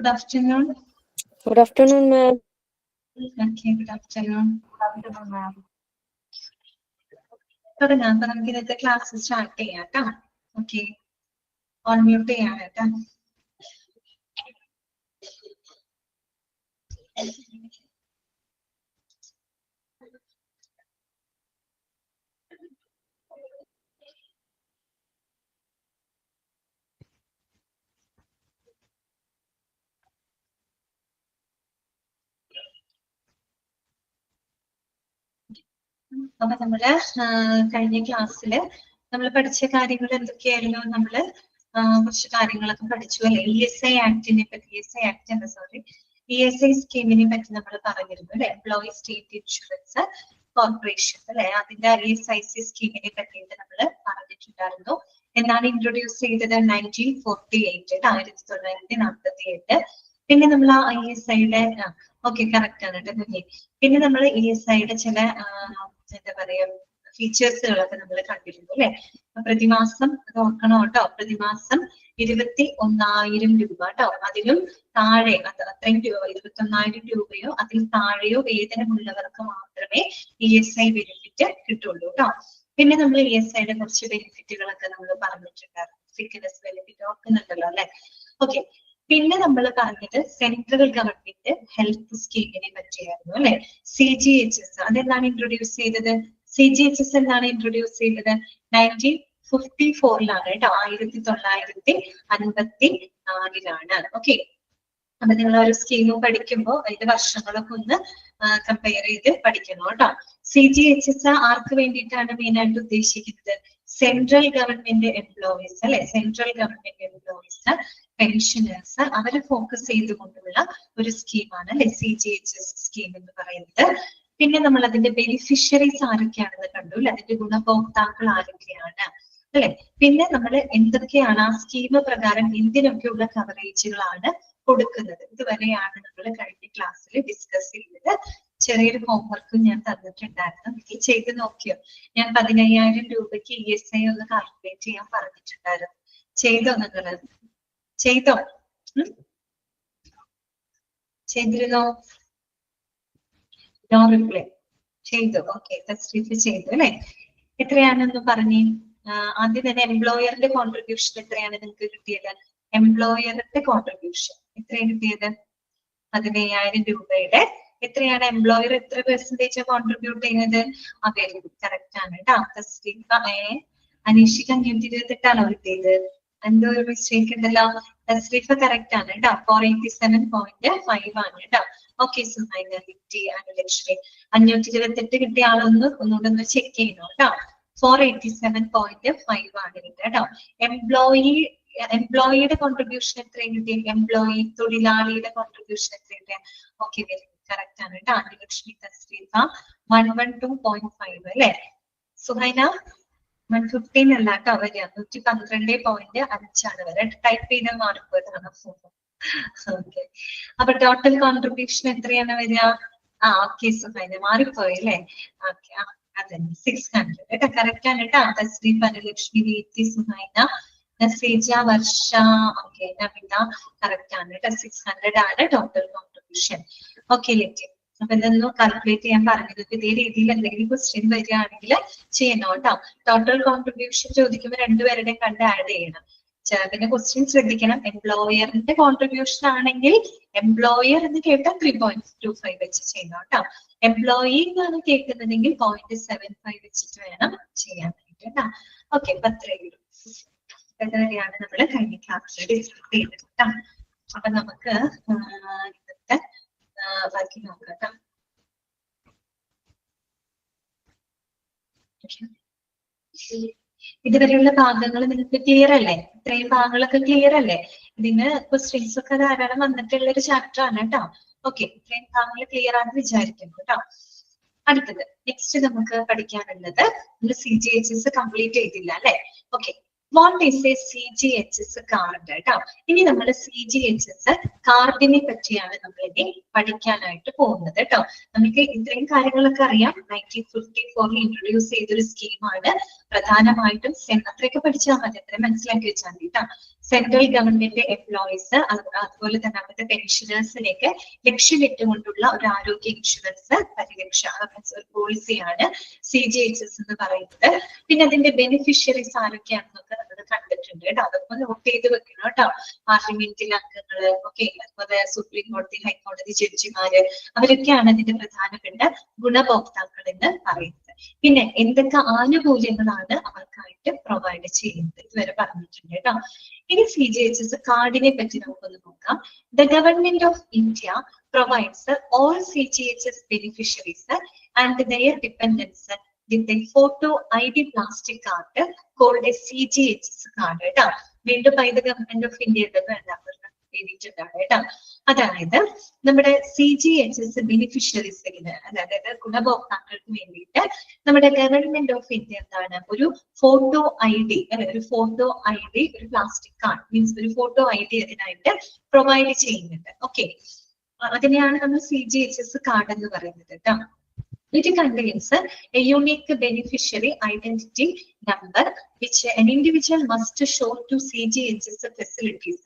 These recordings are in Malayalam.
Good afternoon. Good afternoon, ma'am. Okay, good afternoon. Good afternoon, ma'am. തുടങ്ങാം. അപ്പൊ നമുക്ക് ഇന്നത്തെ ക്ലാസ് സ്റ്റാർട്ട് ചെയ്യാം കേട്ടോ. ഓക്കെ, ഓൺ മ്യൂട്ട് ചെയ്യാം കേട്ടോ. അപ്പൊ നമ്മള് കഴിഞ്ഞ ക്ലാസ്സില് നമ്മൾ പഠിച്ച കാര്യങ്ങൾ എന്തൊക്കെയായിരുന്നു? നമ്മള് കുറച്ച് കാര്യങ്ങളൊക്കെ പഠിച്ചു അല്ലെ? ESI ആക്ടിനെ പറ്റി, ESI സ്കീമിനെ പറ്റി നമ്മൾ പറഞ്ഞിരുന്നു അല്ലെ? എംപ്ലോയി സ്റ്റേറ്റ് ഇൻഷുറൻസ് കോർപ്പറേഷൻ അല്ലെ? അതിന്റെ ESIC സ്കീമിനെ പറ്റിയിട്ട് നമ്മൾ പറഞ്ഞിട്ടുണ്ടായിരുന്നു. എന്നാണ് ഇൻട്രൊഡ്യൂസ് ചെയ്തത്? 1948, 1948. പിന്നെ നമ്മൾ ആ ESIയുടെ ഓക്കെ കറക്റ്റ് ആണ് കേട്ടോ. പിന്നെ നമ്മൾ ESIയുടെ ചില എന്താ പറയാ ഫീച്ചേഴ്സുകളൊക്കെ നമ്മൾ കണ്ടിരുന്നു അല്ലെ? പ്രതിമാസം അത് ഓർക്കണം കേട്ടോ. പ്രതിമാസം 21,000 രൂപ കേട്ടോ. അതിലും താഴെ അത്രയും 21,000 രൂപയോ അതിൽ താഴെയോ വേതനമുള്ളവർക്ക് മാത്രമേ ESI ബെനിഫിറ്റ് കിട്ടുള്ളൂ കേട്ടോ. പിന്നെ നമ്മൾ ESIയുടെ കുറച്ച് ബെനിഫിറ്റുകളൊക്കെ നമ്മൾ പറഞ്ഞിട്ടുണ്ടായിരുന്നു. സിക്നസ് ബെനിഫിറ്റ് ഓർക്കുന്നുണ്ടല്ലോ അല്ലെ? ഓക്കെ. പിന്നെ നമ്മൾ പറഞ്ഞത് സെൻട്രൽ ഗവൺമെന്റ് ഹെൽത്ത് സ്കീമിനെ പറ്റിയായിരുന്നു അല്ലെ? CGHS അതെന്താണ് ഇൻട്രൊഡ്യൂസ് ചെയ്തത്? CGHS എന്താണ് ഇൻട്രൊഡ്യൂസ് ചെയ്തത്? 1954 കേട്ടോ. 1954 ഓക്കെ. അപ്പൊ നിങ്ങൾ ഒരു സ്കീം പഠിക്കുമ്പോൾ അതിന്റെ വർഷങ്ങളൊക്കെ ഒന്ന് കമ്പയർ ചെയ്ത് പഠിക്കണം കേട്ടോ. CGHS ആർക്ക് വേണ്ടിയിട്ടാണ് മെയിൻ ആയിട്ട് ഉദ്ദേശിക്കുന്നത്? സെൻട്രൽ ഗവൺമെന്റ് എംപ്ലോയീസ് അല്ലെ? സെൻട്രൽ ഗവൺമെന്റ് എംപ്ലോയീസ്, പെൻഷനേഴ്സ്, അവരെ ഫോക്കസ് ചെയ്തുകൊണ്ടുള്ള ഒരു സ്കീമാണ് അല്ലെ CGHS സ്കീം എന്ന് പറയുന്നത്. പിന്നെ നമ്മൾ അതിന്റെ ബെനിഫിഷ്യറീസ് ആരൊക്കെയാണെന്ന് കണ്ടു അല്ലെ? അതിന്റെ ഗുണഭോക്താക്കൾ ആരൊക്കെയാണ് അല്ലെ? പിന്നെ നമ്മൾ എന്തൊക്കെയാണ് ആ സ്കീം പ്രകാരം എന്തിനൊക്കെയുള്ള കവറേജുകളാണ് കൊടുക്കുന്നത്, ഇതുവരെയാണ് നമ്മൾ കഴിഞ്ഞ ക്ലാസ്സിൽ ഡിസ്കസ് ചെയ്തത്. ചെറിയൊരു ഹോംവർക്കും ഞാൻ തന്നിട്ടുണ്ടായിരുന്നു. ഇത് ചെയ്ത് നോക്കിയോ? ഞാൻ 15,000 രൂപയ്ക്ക് ESI ഒന്ന് കാൽക്കുലേറ്റ് ചെയ്യാൻ പറഞ്ഞിട്ടുണ്ടായിരുന്നു. ചെയ്തോ നിങ്ങള്? ചെയ്തോ? ചെയ്തിരുന്നോ? No reply. ചെയ്തു. ഓക്കെ, തസ്രീഫ് ചെയ്തു അല്ലെ? എത്രയാണെന്ന് പറഞ്ഞേ? ആദ്യം തന്നെ എംപ്ലോയറിന്റെ കോൺട്രിബ്യൂഷൻ എത്രയാണ് നിങ്ങൾക്ക് കിട്ടിയത്? എംപ്ലോയറിന്റെ കോൺട്രിബ്യൂഷൻ എത്രയാണ് കിട്ടിയത്? 15,000 രൂപയുടെ എത്രയാണ് എംപ്ലോയർ എത്ര പെർസെന്റേജ് കോൺട്രിബ്യൂട്ട് ചെയ്യുന്നത്? വെരി ഗുഡ്, കറക്റ്റ് ആണ് കേട്ടോ. തസ്രീഫ അനീഷിക 528 കിട്ടിയത്. എന്തോ ഒരു മിസ്റ്റേക്ക് ഉണ്ടല്ലോ. തസ്രീഫ കറക്റ്റ് ആണ് കേട്ടോ. 487.5 ആണ് കേട്ടോ. ഓക്കെ സുഹൈന, ലിറ്റി, അനുലക്ഷ്മി 528 കിട്ടിയ ആളൊന്ന് ഒന്നുകൂടെ ഒന്ന് ചെക്ക് ചെയ്യണം കേട്ടോ. 487.5 ആണ് കിട്ടുക കേട്ടോ. എംപ്ലോയിയുടെ കോൺട്രിബ്യൂഷൻ എത്രയും കിട്ടി? എംപ്ലോയി തൊഴിലാളിയുടെ കോൺട്രിബ്യൂഷൻ എത്രയുണ്ട്? ഓക്കെ, വെരി ഗുഡ്, കറക്റ്റ് ആണ് കേട്ടോ. അനുലക്ഷ്മി, തസ്രീഫ 112.5 അല്ലെ? സുഹൈന 115 അല്ല കേട്ടോ വരിക. 112.5 വരെ. ടൈപ്പ് ചെയ്ത് മാറിപ്പോയതാണ്. ഓക്കെ, അപ്പൊ ടോട്ടൽ കോൺട്രിബ്യൂഷൻ എത്രയാണ് വരിക? ഓക്കെ സുഹൈന, മാറിപ്പോയി അല്ലേ? ഓക്കെ, അതെ 600 കേട്ടോ. കറക്റ്റ് ആണ് കേട്ടോ. തസ്രീഫ, അനുലക്ഷ്മി, ദീപ്തി, സുഹൈന, നസീജ, വർഷ, ഓക്കെ, നമിത കറക്റ്റ് ആണ് കേട്ടോ. 600 ആണ് ടോട്ടൽ കോൺട്രിബ്യൂഷൻ. Okay let. അപ്പൊ ഇതൊന്ന് കാൽക്കുലേറ്റ് ചെയ്യാൻ പറഞ്ഞത്. ഇതേ രീതിയിൽ എന്തെങ്കിലും ക്വസ്റ്റ്യൻ വരികയാണെങ്കിൽ ചെയ്യണം കേട്ടോ. ടോട്ടൽ കോൺട്രിബ്യൂഷൻ ചോദിക്കുമ്പോൾ രണ്ടുപേരുടെയും കണ്ട് ആഡ് ചെയ്യണം. പിന്നെ ക്വസ്റ്റ്യൻ ശ്രദ്ധിക്കണം. എംപ്ലോയറിന്റെ കോൺട്രിബ്യൂഷൻ ആണെങ്കിൽ എംപ്ലോയർ എന്ന് കേട്ടാൽ 3.25 വെച്ച് ചെയ്യണം കേട്ടോ. എംപ്ലോയി എന്നാണ് കേൾക്കുന്നതെങ്കിൽ 0.75 വെച്ചിട്ട് വേണം ചെയ്യാൻ വേണ്ടിട്ട് കേട്ടോ. ഓക്കെ, അപ്പൊ അത്രയുള്ളൂ. ഇതുവരെയാണ് നമ്മൾ കഴിഞ്ഞ ക്ലാസ്സിൽ ഡിസ്കസ് ചെയ്തത് കേട്ടോ. അപ്പൊ നമുക്ക് ഇന്നത്തെ ബാക്കി നോക്കാം. ഇതുവരെയുള്ള ഭാഗങ്ങൾ നിങ്ങൾക്ക് ക്ലിയർ അല്ലേ? ഇത്രയും ഭാഗങ്ങളൊക്കെ ക്ലിയർ അല്ലേ? ഇതിന് ക്വസ്റ്റ്യൻസ് ഒക്കെ ധാരാളം വന്നിട്ടുള്ള ഒരു ചാപ്റ്റർ ആണ് കേട്ടോ. ഓക്കെ, ഇത്രയും ഭാഗങ്ങൾ ക്ലിയർ ആണെന്ന് വിചാരിക്കുന്നു കേട്ടോ. അടുത്തത് നെക്സ്റ്റ് നമുക്ക് പഠിക്കാനുള്ളത്, നമ്മൾ CGHS കംപ്ലീറ്റ് ചെയ്തില്ല അല്ലെ? Okay, what is A CGHS card കേട്ടോ. ഇനി നമ്മൾ CGHS കാർഡിനെ പറ്റിയാണ് നമ്മൾ ഇനി പഠിക്കാനായിട്ട് പോകുന്നത് കേട്ടോ. നമുക്ക് ഇത്രയും കാര്യങ്ങളൊക്കെ അറിയാം. 1954 ഇൻട്രൊഡ്യൂസ് ചെയ്തൊരു സ്കീമാണ്. പ്രധാനമായിട്ടും അത്രയൊക്കെ പഠിച്ചാൽ മതി, അത്രയും മനസ്സിലാക്കി വെച്ചാൽ മതി കേട്ടോ. സെൻട്രൽ ഗവൺമെന്റ് എംപ്ലോയീസ് അതുപോലെ തന്നെ അവിടുത്തെ പെൻഷനേഴ്സിനെയൊക്കെ ലക്ഷ്യമിട്ടുകൊണ്ടുള്ള ഒരു ആരോഗ്യ ഇൻഷുറൻസ് പരിരക്ഷ ഒരു പോളിസിയാണ് CGHS എന്ന് പറയുന്നത്. പിന്നെ അതിന്റെ ബെനിഫിഷ്യറീസ് ആരൊക്കെയാണെന്നൊക്കെ നമ്മൾ കണ്ടിട്ടുണ്ട് കേട്ടോ. അതൊക്കെ നോട്ട് ചെയ്ത് വെക്കണം കേട്ടോ. പാർലമെന്റിലെ അംഗങ്ങള് ഓക്കെ, അതുപോലെ സുപ്രീം കോടതി ഹൈക്കോടതി ജഡ്ജിമാര് അവരൊക്കെയാണ് അതിന്റെ പ്രധാനപ്പെട്ട ഗുണഭോക്താക്കൾ എന്ന് പറയുന്നത്. പിന്നെ എന്തൊക്കെ ആനുകൂല്യങ്ങളാണ് അവർക്കായിട്ട് പ്രൊവൈഡ് ചെയ്യുന്നത് ഇതുവരെ പറഞ്ഞിട്ടുണ്ട് കേട്ടോ. ഇനി CGHS കാർഡിനെ പറ്റി നമുക്കൊന്ന് നോക്കാം. The government of India provides all CGHS beneficiaries and their dependents with a photo ID plastic card called a CGHS card കേട്ടോ. വീണ്ടും by the government of India എഴുതിയിട്ടുണ്ടാണ് കേട്ടോ. അതായത് നമ്മുടെ CGHS ബെനിഫിഷ്യറീസിന് അതായത് ഗുണഭോക്താക്കൾക്ക് വേണ്ടിയിട്ട് നമ്മുടെ ഗവൺമെന്റ് ഓഫ് ഇന്ത്യ എന്താണ് ഒരു ഫോട്ടോ ID അല്ലെ ഒരു ഫോട്ടോ ID ഒരു പ്ലാസ്റ്റിക് കാർഡ് മീൻസ് ഒരു ഫോട്ടോ ID അതിനായിട്ട് പ്രൊവൈഡ് ചെയ്യുന്നുണ്ട്. ഓക്കെ, അതിനെയാണ് നമ്മൾ CGHS കാർഡ് എന്ന് പറയുന്നത് കേട്ടോ. It contains a unique beneficiary identity number which an individual must show to CGHS facilities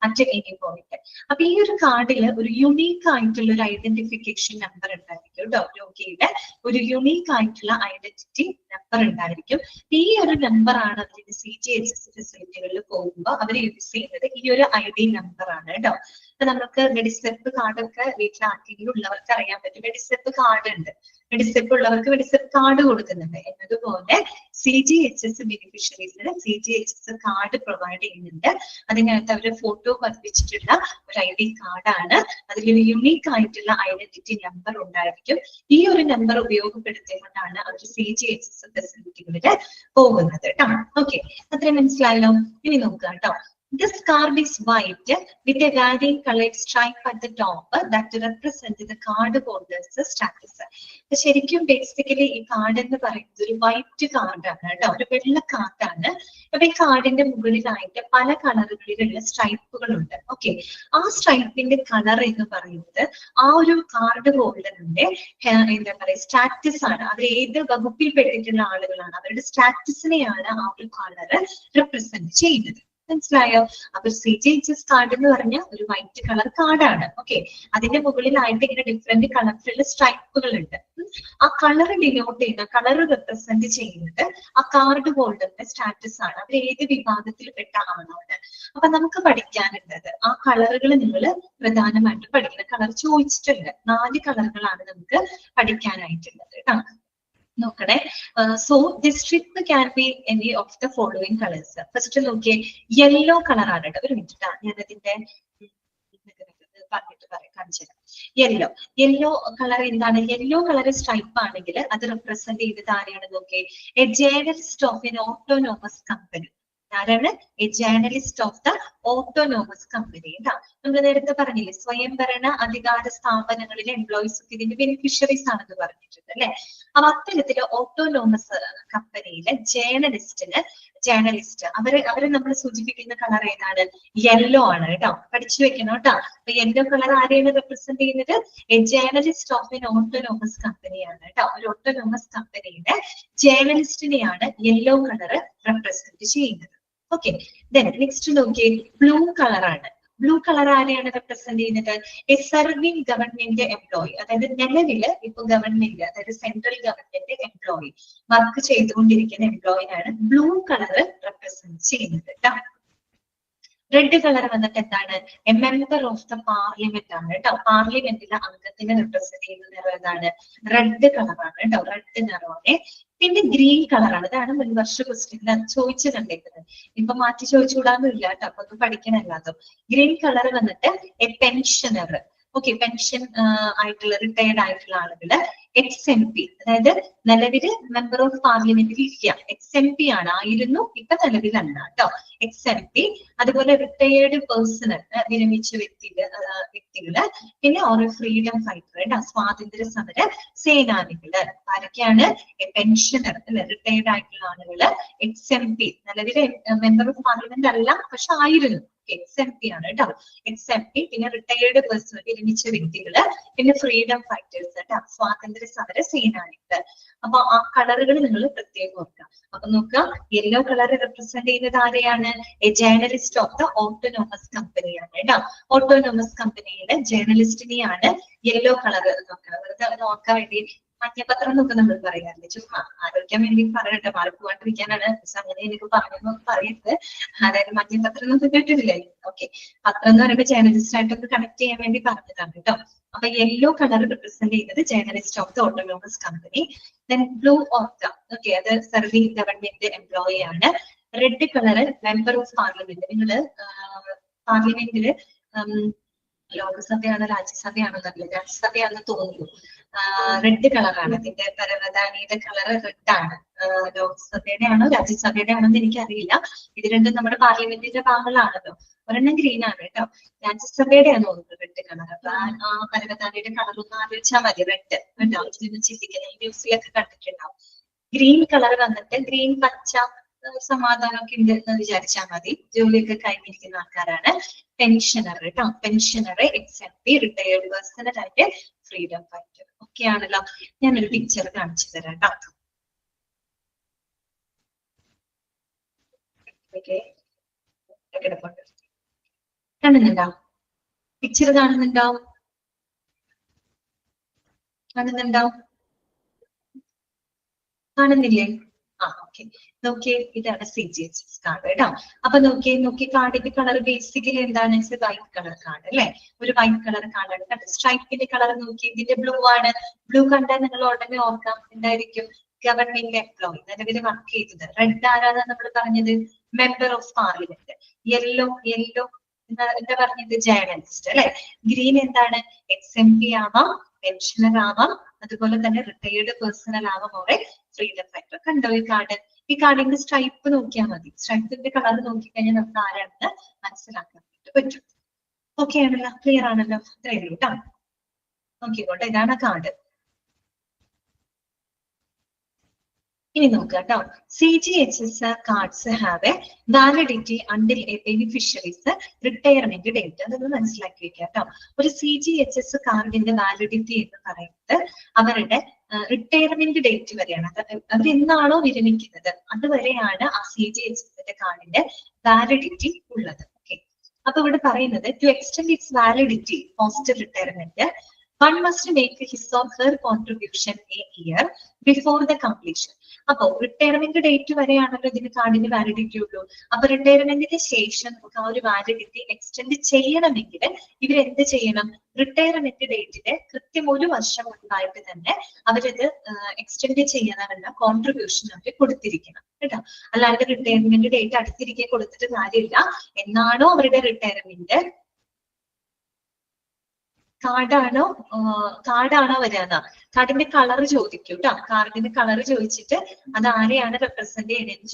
at any point. അപ്പൊ ഈ ഒരു കാർഡിൽ ഒരു യുണീക്ക് ആയിട്ടുള്ള ഒരു ഐഡന്റിഫിക്കേഷൻ നമ്പർ ഉണ്ടായിരിക്കും കേട്ടോ. രോഗിയുടെ ഒരു യുണീക്ക് ആയിട്ടുള്ള ഐഡന്റിറ്റി നമ്പർ ഉണ്ടായിരിക്കും. ഈ ഒരു നമ്പർ ആണ് അതിന്റെ CGHS ഫെസിലിറ്റികളിൽ പോകുമ്പോൾ അവർ യൂസ് ചെയ്യുന്നത് ഈ ഒരു ID നമ്പർ ആണ് കേട്ടോ. അപ്പൊ നമുക്ക് മെഡിസെപ്പ് കാർഡൊക്കെ വീട്ടിൽ ആർക്കെങ്കിലും ഉള്ളവർക്ക് അറിയാൻ പറ്റും. മെഡിസെപ്പ് കാർഡ് ഉണ്ട്, മെഡിസെപ്പ് ഉള്ളവർക്ക് മെഡിസെപ്പ് കാർഡ് കൊടുക്കുന്നുണ്ട് എന്നതുപോലെ CGHS ബെനിഫിഷ്യറീസിന് CGHS കാർഡ് പ്രൊവൈഡ് ചെയ്യുന്നുണ്ട്. അതിനകത്ത് അവര് ഫോട്ടോ പതിപ്പിച്ചിട്ടുള്ള ഒരു ID കാർഡാണ്. അതിലൊരു യുണീക്ക് ആയിട്ടുള്ള ഐഡന്റിറ്റി നമ്പർ ഉണ്ടായിരിക്കും. ഈ ഒരു നമ്പർ ഉപയോഗപ്പെടുത്തിക്കൊണ്ടാണ് അവർ CGHS ഫെസിലിറ്റികളിൽ പോകുന്നത് കേട്ടോ. ഓക്കെ, അത്രയും മനസ്സിലായല്ലോ. ഇനി നോക്കുക കേട്ടോ. This card is white with a varying colored stripe at the top that represent the card holder's status. ശരിക്കും ബേസിക്കലി ഈ കാർഡ് എന്ന് പറയുന്നത് ഒരു വൈറ്റ് കാർഡാണ് കേട്ടോ, ഒരു വെള്ള കാർഡാണ്. അപ്പൊ ഈ കാർഡിന്റെ മുകളിലായിട്ട് പല കളറുകളിലുള്ള സ്ട്രൈപ്പുകളുണ്ട്. ഓക്കെ, ആ സ്ട്രൈപ്പിന്റെ കളർ എന്ന് പറയുന്നത് ആ ഒരു കാർഡ് ഹോൾഡറിന്റെ എന്താ പറയുക സ്റ്റാറ്റസ് ആണ്. അവർ ഏത് വകുപ്പിൽ പെട്ടിട്ടുള്ള ആളുകളാണ് അവരുടെ സ്റ്റാറ്റസിനെയാണ് ആ ഒരു കളർ റെപ്രസെന്റ് ചെയ്യുന്നത്. മനസ്സിലായോ? അപ്പൊ CGHS കാർഡ് എന്ന് പറഞ്ഞ ഒരു വൈറ്റ് കളർ കാർഡാണ്. ഓക്കെ, അതിന്റെ മുകളിലായിട്ട് ഇങ്ങനെ ഡിഫറെന്റ് കളറിലുള്ള സ്ട്രൈപ്പുകൾ ഉണ്ട്. ആ കളർ ഡിനോട്ട് ചെയ്യുന്ന കളർ റെപ്രസെന്റ് ചെയ്യുന്നത് ആ കാർഡ് ഹോൾഡറിന്റെ സ്റ്റാറ്റസ് ആണ്. അവർ ഏത് വിഭാഗത്തിൽ പെട്ട ആളാണ്. അപ്പൊ നമുക്ക് പഠിക്കാനുള്ളത് ആ കളറുകൾ നിങ്ങൾ പ്രധാനമായിട്ടും പഠിക്കുന്ന കളർ ചോദിച്ചിട്ടുണ്ട്. 4 കളറുകളാണ് നമുക്ക് പഠിക്കാനായിട്ടുള്ളത് കേട്ടോ. നോക്കണേ. So this strip can be any of the following colours. First നോക്കിയേ, യെല്ലോ കളർ ആണ് കേട്ടോ. ഒരു മിനിറ്റ് ഞാൻ അതിന്റെ പറഞ്ഞിട്ട് കാണിച്ചു തരാം. യെല്ലോ കളർ എന്താണ്? യെല്ലോ കളർ സ്ട്രൈപ്പ് ആണെങ്കിൽ അത് റെപ്രസെന്റ് ചെയ്തത് ആരെയാണ് നോക്കിയേ? A journalist of an autonomous company. ആരാണ്? A journalist of the autonomous company. നമ്മൾ നേരത്തെ പറഞ്ഞില്ലേ സ്വയംഭരണ അധികാര സ്ഥാപനങ്ങളിലെ എംപ്ലോയീസ് ഒക്കെ ഇതിന്റെ ബെനിഫിഷ്യറീസ് ആണെന്ന് പറഞ്ഞിട്ടുണ്ട് അല്ലെ. അപ്പൊ അത്തരത്തില് ഓട്ടോനോമസ് കമ്പനിയിലെ ജേർണലിസ്റ്റ് അവരെ നമ്മൾ സൂചിപ്പിക്കുന്ന കളർ ഏതാണ്? യെല്ലോ ആണ് കേട്ടോ. പഠിച്ചു വെക്കണം കേട്ടോ. അപ്പൊ യെല്ലോ കളർ ആരെയാണ് റെപ്രസെന്റ് ചെയ്യുന്നത്? A journalist of an autonomous കമ്പനിയാണ് കേട്ടോ. ഒരു ഓട്ടോനോമസ് കമ്പനിയുടെ ജേർണലിസ്റ്റിനെയാണ് യെല്ലോ കളർ റെപ്രസെന്റ് ചെയ്യുന്നത്. ഓക്കെ, നെക്സ്റ്റ് നോക്കിയേ, ബ്ലൂ കളർ ആണ്. ബ്ലൂ കളർ ആരെയാണ് റെപ്രസെന്റ് ചെയ്യുന്നത്? A serving government employee. അതായത് നിലവില് ഇപ്പൊ ഗവൺമെന്റ് അതായത് സെൻട്രൽ ഗവൺമെന്റ് എംപ്ലോയി വർക്ക് ചെയ്തുകൊണ്ടിരിക്കുന്ന എംപ്ലോയിനാണ് ബ്ലൂ കളർ റെപ്രസെന്റ് ചെയ്യുന്നത് കേട്ടോ. റെഡ് കളർ വന്നിട്ട് എന്താണ്? A member of the parliament ആണ് കേട്ടോ. പാർലമെന്റിലെ അംഗത്തിനെ റെപ്രസെന്റ് ചെയ്യുന്ന നിറം ഏതാണ്? റെഡ് കളറാണ് കേട്ടോ. റെഡ് നിറമാണ്. പിന്നെ ഗ്രീൻ കളറാണ്. ഇതാണ് മുൻവർഷ ക്വസ്റ്റ്യൻ ചോദിച്ചു കണ്ടേക്കുന്നത്. ഇപ്പൊ മാറ്റി ചോദിച്ചുകൂടാന്നില്ല കേട്ടോ. അപ്പൊ അത് പഠിക്കണമല്ലാത്തോ. ഗ്രീൻ കളർ വന്നിട്ട് എ പെൻഷനർ. ഓക്കെ, പെൻഷൻ ആയിട്ടുള്ള റിട്ടയർഡ് ആയിട്ടുള്ള ആളുകള് XMP അതായത് നിലവില് മെമ്പർ ഓഫ് പാർലമെന്റിൽ ഇരിക്കുക. XMP ആണ്, ആയിരുന്നു, ഇപ്പൊ നിലവിലല്ല കേട്ടോ. XMP അതുപോലെ റിട്ടയേർഡ് പേഴ്സണൽ വിരമിച്ച വ്യക്തികള് പിന്നെ ഓരോ ഫ്രീഡം ഫൈറ്റർ കേട്ടോ, സ്വാതന്ത്ര്യ സമര സേനാനികള്. ആരൊക്കെയാണ്? പെൻഷനർ അല്ലെ, റിട്ടയേർഡ് ആയിട്ടുള്ള ആളുകള്. XMP നിലവിലെ മെമ്പർ ഓഫ് പാർലമെന്റ് അല്ല, പക്ഷെ ആയിരുന്നു. XMP ആണ് കേട്ടോ. XMP, പിന്നെ റിട്ടയേർഡ് പേഴ്സൺ, വിരമിച്ച വ്യക്തികള്, പിന്നെ ഫ്രീഡം ഫൈറ്റേഴ്സ് കേട്ടോ, സ്വാതന്ത്ര്യ സമര സേനാനികൾ. അപ്പൊ ആ കളറുകൾ നിങ്ങൾ പ്രത്യേകം ഓർക്കുക. അപ്പൊ നോക്കുക, യെല്ലോ കളർ റെപ്രസെന്റ് ചെയ്യുന്നത് ആരെയാണ്? A journalist of the autonomous കമ്പനിയാണ് കേട്ടോ. ഓട്ടോണോമസ് കമ്പനിയുടെ ജേർണലിസ്റ്റിനെയാണ് യെല്ലോ കളർ നോക്കുക. വെറുതെ നോക്കാൻ വേണ്ടി മഞ്ഞപത്രം എന്നൊക്കെ നമ്മൾ പറയാറില്ലേ, ചുമ്മാ ആലോചിക്കാൻ വേണ്ടി പറയട്ടെ, മാർക്ക് പോകാണ്ടിരിക്കാനാണ്. അങ്ങനെ എനിക്ക് പറഞ്ഞു പറയരുത്. അതായത് മഞ്ഞപത്രം എന്നൊക്കെ കേട്ടിട്ടില്ലേ? ഓക്കെ, പത്രം എന്ന് പറയുമ്പോൾ ജേർണലിസ്റ്റ് ആയിട്ടൊക്കെ കണക്ട് ചെയ്യാൻ വേണ്ടി പറഞ്ഞതാണ് കേട്ടോ. അപ്പൊ യെല്ലോ കളർ റിപ്രസെന്റ് ചെയ്യുന്നത് journalist of the autonomous company. Then blue of the, okay, അത് സർവീസ് ഗവൺമെന്റ് എംപ്ലോയി ആണ്. Red colour member of parliament. നിങ്ങള് പാർലമെന്റില് ലോകസഭയാണോ രാജ്യസഭയാണോ എന്നറിയില്ല, രാജ്യസഭയാണെന്ന് തോന്നുന്നു. റെഡ് കളറാണ് ഇതിന്റെ പരവതാനിയുടെ കളർ റെഡ് ആണ്. ലോക്സഭയുടെ ആണോ രാജ്യസഭയുടെ ആണോ എന്ന് എനിക്കറിയില്ല. ഇത് രണ്ടും നമ്മുടെ പാർലമെന്റിന്റെ ഭാഗങ്ങളാണല്ലോ. ഒരെണ്ണം ഗ്രീൻ ആണ് കേട്ടോ, രാജ്യസഭയുടെ ആണ് തോന്നുന്നത് റെഡ് കളർ. അപ്പൊ ആ പരവതാനിയുടെ കളർ ഒന്ന് ആലോചിച്ചാൽ മതി, റെഡ് കേട്ടോ. ഇതിന് ചിന്തിക്കുന്ന ന്യൂസിലൊക്കെ കണ്ടിട്ടുണ്ടാവും. ഗ്രീൻ കളർ വന്നിട്ട് ഗ്രീൻ, പച്ച, സമാധാനമൊക്കെ ഉണ്ട് എന്ന് വിചാരിച്ചാൽ മതി. ജോലിയൊക്കെ കഴിഞ്ഞിരിക്കുന്ന ആൾക്കാരാണ്. പെൻഷനർ കേട്ടോ, പെൻഷനർ, XMP, റിട്ടയേർഡ് പേഴ്സൺ ആയിട്ട് ഫ്രീഡം ഫൈറ്റർ. ഓക്കെ ആണല്ലോ. ഞാനൊരു പിക്ചർ കാണിച്ചു തരാം കേട്ടോ. കാണുന്നുണ്ടോ? പിക്ചർ കാണുന്നുണ്ടോ? കാണുന്നില്ലേ? ഓക്കെ, നോക്കിയേ, ഇതാണ് CGHS കാർഡ് കേട്ടോ. അപ്പൊ നോക്കി കാർഡിന്റെ കളർ ബേസിക്കലി എന്താണ്? വൈറ്റ് കളർ കാർഡ് അല്ലെ? ഒരു വൈറ്റ് കളർ കാർഡാണ് കേട്ടോ. സ്ട്രൈപ്പിന്റെ കളർ നോക്കി, ഇതിന്റെ ബ്ലൂ ആണ്. ബ്ലൂ കണ്ടാൽ നിങ്ങൾ ഉടനെ ഓർക്കാം എന്തായിരിക്കും? ഗവൺമെന്റ് എംപ്ലോയി, നിലവിൽ വർക്ക് ചെയ്തത്. റെഡ് ആരാണ് നമ്മൾ പറഞ്ഞത്? Member of parliament. യെല്ലോ എന്താ പറഞ്ഞത്? ജേർണലിസ്റ്റ് അല്ലെ? ഗ്രീൻ എന്താണ്? XMP ആവാം, പെൻഷനർ ആവാം, അതുപോലെ തന്നെ റിട്ടയേർഡ് പേഴ്സണൽ ആവാം, ഓറെ ഫ്രീഡം ഫൈറ്റർ. കണ്ടോ ഈ കാർഡ്? ഈ കാർഡിന്റെ സ്ട്രൈപ്പ് നോക്കിയാൽ മതി. സ്ട്രൈപ്പിന്റെ കളർ നോക്കിക്കഴിഞ്ഞാൽ നമുക്ക് ആരാണെന്ന് മനസ്സിലാക്കാൻ പറ്റും. ഓക്കെ ആണല്ലോ, ക്ലിയർ ആണല്ലോ? ഇത്രയേ ഉള്ളൂ കേട്ടോ. നോക്കിക്കോട്ടെ, ഇതാണ് കാർഡ്. ഇനി നോക്കുക കേട്ടോ. CGHS cards have A validity until A beneficiaries retirement date. അതൊന്ന് മനസ്സിലാക്കി വെക്കുക കേട്ടോ. ഒരു CGHS കാർഡിന്റെ വാലിഡിറ്റി എന്ന് പറയുന്നത് അവരുടെ റിട്ടയർമെന്റ് ഡേറ്റ് വരെയാണ്. അവരെന്നാണോ വിരമിക്കുന്നത് അതുവരെയാണ് ആ CGHS കാർഡിന്റെ വാലിഡിറ്റി ഉള്ളത്. ഓക്കെ, അപ്പൊ ഇവിടെ പറയുന്നത് to extend its validity post retirement, one must make his or her contribution a year before the completion. അപ്പൊ റിട്ടയർമെന്റ് ഡേറ്റ് വരെയാണല്ലോ ഇതിന് കാർഡിന് വാലിഡിറ്റി ഉള്ളൂ. അപ്പൊ റിട്ടയർമെന്റിന് ശേഷം നമുക്ക് ആ ഒരു വാലിഡിറ്റി എക്സ്റ്റെൻഡ് ചെയ്യണമെങ്കിൽ ഇവരെന്ത് ചെയ്യണം? റിട്ടയർമെന്റ് ഡേറ്റിന്റെ കൃത്യം ഒരു വർഷം മുൻപായിട്ട് തന്നെ അവരിത് എക്സ്റ്റെൻഡ് ചെയ്യാനുള്ള കോൺട്രിബ്യൂഷൻ അവർ കൊടുത്തിരിക്കണം കേട്ടോ. അല്ലാണ്ട് റിട്ടയർമെന്റ് ഡേറ്റ് അടുത്തിരിക്കെ കൊടുത്തിട്ട് കാര്യമില്ല. എന്നാണോ അവരുടെ റിട്ടയർമെന്റ് കാർഡാണോ വരാന്ന കാർഡിന്റെ കളർ ചോദിക്കും കേട്ടോ. കാർഡിന്റെ കളർ ചോദിച്ചിട്ട് അത് ആരെയാണ് റെപ്രസെന്റ് ചെയ്യണമെന്ന്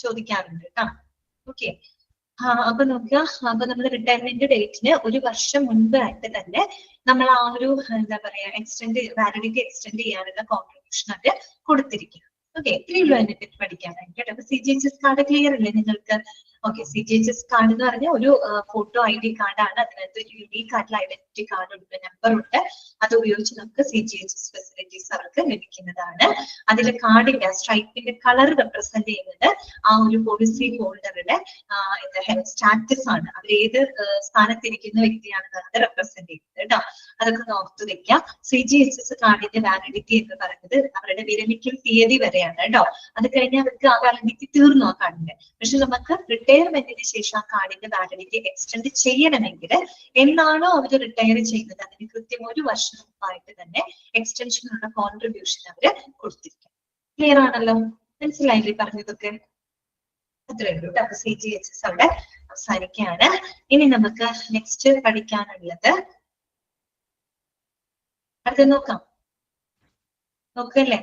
ചോദിക്കാറുണ്ട് കേട്ടോ. ഓക്കെ, അപ്പൊ നോക്കുക. അപ്പൊ നമ്മൾ റിട്ടയർമെന്റ് ഡേറ്റിന് ഒരു വർഷം മുൻപായിട്ട് തന്നെ നമ്മൾ ആ ഒരു എന്താ പറയാ വാലിഡിറ്റി എക്സ്റ്റെൻഡ് ചെയ്യാനുള്ള കോൺട്രിബ്യൂഷൻ അത് കൊടുത്തിരിക്കും. ഓക്കെ, ഇത്രയേ ഉള്ളൂ അതിനെ പറ്റി പഠിക്കാനായിട്ട് കേട്ടോ. അപ്പൊ CGHS കാർഡ് ക്ലിയർ അല്ലേ നിങ്ങൾക്ക്? ഓക്കെ, CGHS കാർഡ് എന്ന് പറഞ്ഞാൽ ഒരു ഫോട്ടോ ID കാർഡാണ്. അതിനകത്ത് ഒരു യുണീക്ക് ആയിട്ടുള്ള ഐഡന്റിറ്റി കാർഡ് ഉണ്ട്, നമ്പർ ഉണ്ട്. അത് ഉപയോഗിച്ച് നമുക്ക് CGHS ഫെസിലിറ്റീസ് അവർക്ക് ലഭിക്കുന്നതാണ്. അതിലെ കാർഡിന്റെ സ്ട്രൈപ്പിന്റെ കളർ റെപ്രസെന്റ് ചെയ്യുന്നത് ആ ഒരു പോളിസി ഹോൾഡറുടെ സ്റ്റാറ്റസ് ആണ്. അവർ ഏത് സ്ഥാനത്തിരിക്കുന്ന വ്യക്തിയാണെന്ന് അത് റെപ്രസെന്റ് ചെയ്യുന്നത് കേട്ടോ. അതൊക്കെ ഓർത്തു വെക്കാം. CGHS കാർഡിന്റെ വാലിഡിറ്റി എന്ന് പറയുന്നത് അവരുടെ വിരമിക്കൽ തീയതി വരെയാണ് കേട്ടോ. അത് കഴിഞ്ഞാൽ അവർക്ക് ആ വാലിഡിറ്റി തീർന്നു ആ കാർഡിന്റെ. പക്ഷെ നമുക്ക് റിട്ടയർമെന്റിന് ശേഷം ആ കാർഡിന്റെ വാലിഡിറ്റി എക്സ്റ്റെൻഡ് ചെയ്യണമെങ്കിൽ എന്നാണോ അവർ റിട്ടയർ ചെയ്യുന്നത് അതിന് കൃത്യം ഒരു വർഷം മുമ്പായിട്ട് തന്നെ എക്സ്റ്റൻഷനുള്ള കോൺട്രിബ്യൂഷൻ അവര് കൊടുത്തിരിക്കും. ക്ലിയർ ആണല്ലോ? മനസ്സിലായില്ലേ പറഞ്ഞതൊക്കെ? അത്രയേ ഉള്ളൂ. അപ്പൊ CGHS അവിടെ അവസാനിക്കുകയാണ്. ഇനി നമുക്ക് നെക്സ്റ്റ് പഠിക്കാനുള്ളത് അത് നോക്കല്ലേ?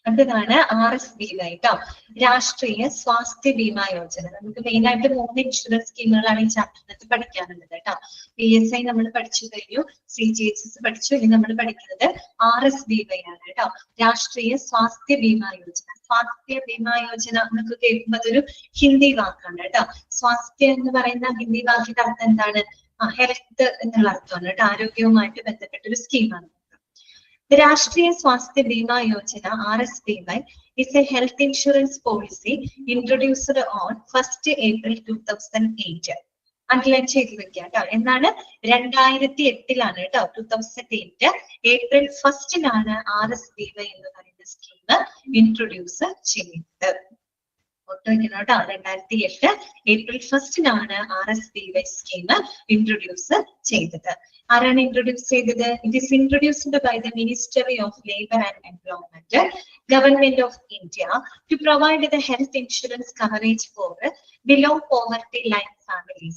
അടുത്തതാണ് RSBY ട്ടോ, രാഷ്ട്രീയ സ്വാസ്ഥ്യ ബീമാ യോജന. നമുക്ക് മെയിൻ ആയിട്ട് 3 ഇൻഷുറൻസ് സ്കീമുകളാണ് ഈ ചാപ്റ്ററിനകത്ത് പഠിക്കാനുള്ളത് കേട്ടോ. PSI നമ്മൾ പഠിച്ചു കഴിഞ്ഞു, CGHS പഠിച്ചു, ഇനി നമ്മൾ പഠിക്കുന്നത് RSBY ആണ് കേട്ടോ, രാഷ്ട്രീയ സ്വാസ്ഥ്യ ബീമാ യോജന. സ്വാസ്ഥ്യ ബീമാ യോജന എന്നൊക്കെ കേൾക്കുമ്പോൾ അതൊരു ഹിന്ദി വാക്കാണ് കേട്ടോ. സ്വാസ്ഥ്യ എന്ന് പറയുന്ന ഹിന്ദി വാക്കിന്റെ അർത്ഥം എന്താണ്? ഹെൽത്ത് എന്നുള്ള അർത്ഥമാണ് കേട്ടോ, ആരോഗ്യവുമായിട്ട് ബന്ധപ്പെട്ട ഒരു സ്കീമാണ്. The Rashtriya Swasthya Bima Yojana (RSBY) is a health insurance policy introduced on 1st April 2008. Underline ചെയ്ത് വെക്കുക കേട്ടോ. എന്നാണ് 2008 കേട്ടോ, 2008 ഏപ്രിൽ 1 RSBY എന്ന് പറയുന്ന സ്കീം ഇൻട്രൊഡ്യൂസ് ചെയ്യുന്നത്. കേട്ടോ, 2008 ഏപ്രിൽ 1 RSBY സ്കീം ഇൻട്രൊഡ്യൂസ് ചെയ്തത്. ആരാണ് ഇൻട്രൊഡ്യൂസ് ചെയ്തത്? It is introduced by the ministry of labour and employment, government of India, to provide the health insurance coverage for below poverty line families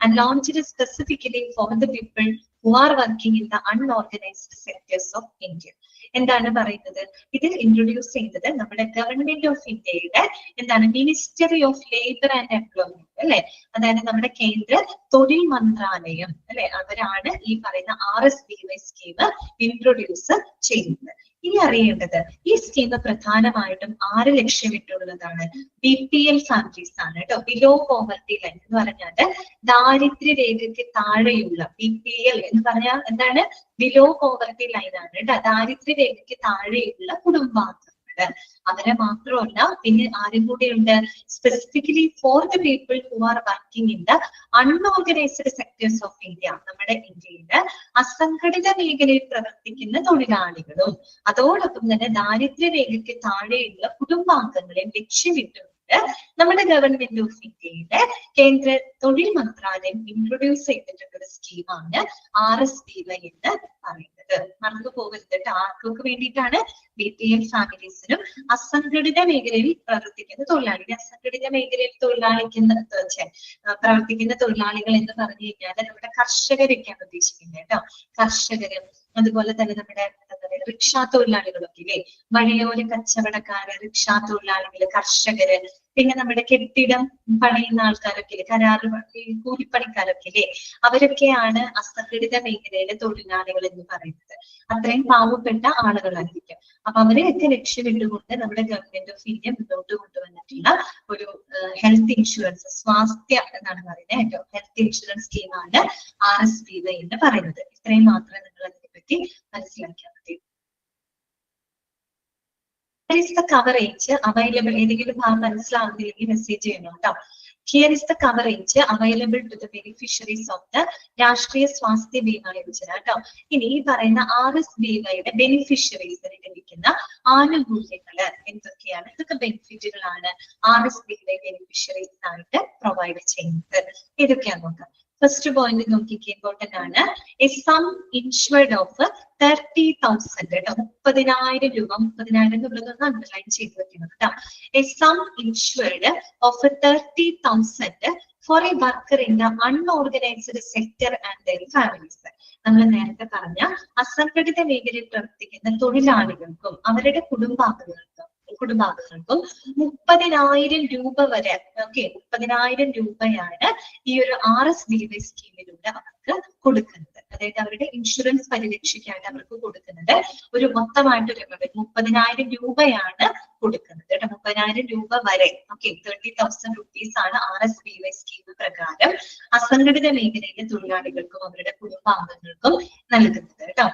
and launched specifically for the people who are working in the unorganized sectors of India. എന്താണ് പറയുന്നത്? ഇതിൽ ഇൻട്രൊഡ്യൂസ് ചെയ്തത് നമ്മുടെ ഗവൺമെന്റ് ഓഫ് ഇന്ത്യയുടെ എന്താണ് ministry of labour and employment അല്ലെ, അതായത് നമ്മുടെ കേന്ദ്ര തൊഴിൽ മന്ത്രാലയം അല്ലെ, അവരാണ് ഈ പറയുന്ന RSBY സ്കീം ഇൻട്രൊഡ്യൂസ് ചെയ്യുന്നത്. ഇനി അറിയേണ്ടത്, ഈ സ്കീം പ്രധാനമായിട്ടും ആര് ലക്ഷ്യമിട്ടുള്ളതാണ്? BPL ഫാമിലീസ് ആണ് കേട്ടോ. ബിലോ പോവർട്ടി ലൈൻ എന്ന് പറഞ്ഞാൽ ദാരിദ്ര്യ രേഖയ്ക്ക് താഴെയുള്ള, BPL എന്ന് പറഞ്ഞാൽ എന്താണ്? ബിലോ പോവർട്ടി ലൈൻ ആണ് കേട്ടോ, ദാരിദ്ര്യ രേഖയ്ക്ക് താഴെയുള്ള കുടുംബാംഗങ്ങൾ. അവരെ മാത്രമല്ല, പിന്നെ ആരും കൂടെയുണ്ട്, specifically for the people who are working in the unorganised sectors of India. നമ്മുടെ ഇന്ത്യയില് അസംഘടിത മേഖലയിൽ പ്രവർത്തിക്കുന്ന തൊഴിലാളികളും അതോടൊപ്പം തന്നെ ദാരിദ്ര്യ രേഖയ്ക്ക് താഴെയുള്ള കുടുംബാംഗങ്ങളെ ലക്ഷ്യമിട്ടുകൊണ്ട് നമ്മുടെ ഗവൺമെന്റ് ഓഫ് ഇന്ത്യയുടെ കേന്ദ്ര തൊഴിൽ മന്ത്രാലയം ഇൻട്രൊഡ്യൂസ് ചെയ്തിട്ടുള്ള ഒരു സ്കീമാണ് RSBY എന്ന് പറയുന്നത്. മറന്നു പോകരുത്. ആർക്കൊക്കെ വേണ്ടിയിട്ടാണ്? BPL ഫാമിലീസിനും അസംഘടിത മേഖലയിൽ പ്രവർത്തിക്കുന്ന തൊഴിലാളികൾ. അസംഘടിത മേഖലയിൽ പ്രവർത്തിക്കുന്ന തൊഴിലാളികൾ എന്ന് പറഞ്ഞു കഴിഞ്ഞാൽ നമ്മുടെ കർഷകരൊക്കെയാണ് ഉദ്ദേശിക്കുന്നത് കേട്ടോ. കർഷകര്, അതുപോലെ തന്നെ നമ്മുടെ റിക്ഷാ തൊഴിലാളികളൊക്കെ ഇല്ലേ, വഴിയോര കച്ചവടക്കാര്, റിക്ഷാ തൊഴിലാളികള്, കർഷകര്, പിന്നെ നമ്മുടെ കെട്ടിടം പണിയുന്ന ആൾക്കാരൊക്കെ ഇല്ലേ, കരാറ് കൂലിപ്പണിക്കാരൊക്കെ ഇല്ലേ, അവരൊക്കെയാണ് അസംഘടിത മേഖലയിലെ തൊഴിലാളികൾ എന്ന് പറയുന്നത്. അത്രയും പാവപ്പെട്ട ആളുകളായിരിക്കും. അപ്പൊ അവരെയൊക്കെ ലക്ഷ്യമിട്ടുകൊണ്ട് നമ്മുടെ ഗവൺമെന്റ് ഓഫ് ഇന്ത്യ മുന്നോട്ട് കൊണ്ടുവന്നിട്ടുള്ള ഒരു ഹെൽത്ത് ഇൻഷുറൻസ്, സ്വാസ്ഥ്യ എന്നാണ് പറയുന്നത് കേട്ടോ, ഹെൽത്ത് ഇൻഷുറൻസ് സ്കീമാണ് RSBY എന്ന് പറയുന്നത്. ഇത്രയും മാത്രമേ നിങ്ങൾ അതിനെപ്പറ്റി മനസ്സിലാക്കിയാൽ മതി. Here is the coverage available. ഏതെങ്കിലും ഭാഗം മനസ്സിലാവുന്നില്ലെങ്കിൽ മെസ്സേജ് ചെയ്യണം കേട്ടോ. Here is the coverage available to the beneficiaries of the രാഷ്ട്രീയ സ്വാസ്ഥ്യ ബീമാ യോജന കേട്ടോ. ഇനി ഈ പറയുന്ന RSBYയുടെ ബെനിഫിഷ്യറീസിന് ലഭിക്കുന്ന ആനുകൂല്യങ്ങള് എന്തൊക്കെയാണ്? ഇതൊക്കെ ബെനിഫിറ്റുകളാണ് RSBY ബെനിഫിഷ്യറീസ് ആയിട്ട് പ്രൊവൈഡ് ചെയ്യുന്നത്. ഇതൊക്കെയാണ് നോക്കാം. ഫസ്റ്റ് പോയിന്റ് നോക്കിക്കേ, ഇമ്പോർട്ടന്റ് ആണ്. എ സം ഇൻഷുർഡ് ഓഫ് 30,000 കേട്ടോ, 30,000 രൂപ. 30,000 എന്നുള്ളതൊന്ന് അണ്ടർലൈൻ ചെയ്ത് വെക്കണം കേട്ടോ. A sum insured of 30,000 for a worker in the unorganised sector and their families. നമ്മൾ നേരത്തെ പറഞ്ഞ അസംഘടിത മേഖലയിൽ പ്രവർത്തിക്കുന്ന തൊഴിലാളികൾക്കും അവരുടെ കുടുംബാംഗങ്ങൾക്കും 30,000 രൂപ വരെ, ഓക്കെ, 30,000 രൂപയാണ് ഈ ഒരു RSBY സ്കീമിലൂടെ അവർക്ക് കൊടുക്കുന്നത്. അതായത് അവരുടെ ഇൻഷുറൻസ് പരിരക്ഷയ്ക്കായിട്ട് അവർക്ക് കൊടുക്കുന്നത് ഒരു മൊത്തമായിട്ടൊരു 30,000 രൂപയാണ് കൊടുക്കുന്നത് കേട്ടോ. 30,000 രൂപ വരെ, ഓക്കെ, 30,000 rupees ആണ് RSBY സ്കീം പ്രകാരം അസംഘടിത മേഖലയിലെ തൊഴിലാളികൾക്കും അവരുടെ കുടുംബാംഗങ്ങൾക്കും നൽകുന്നത് കേട്ടോ.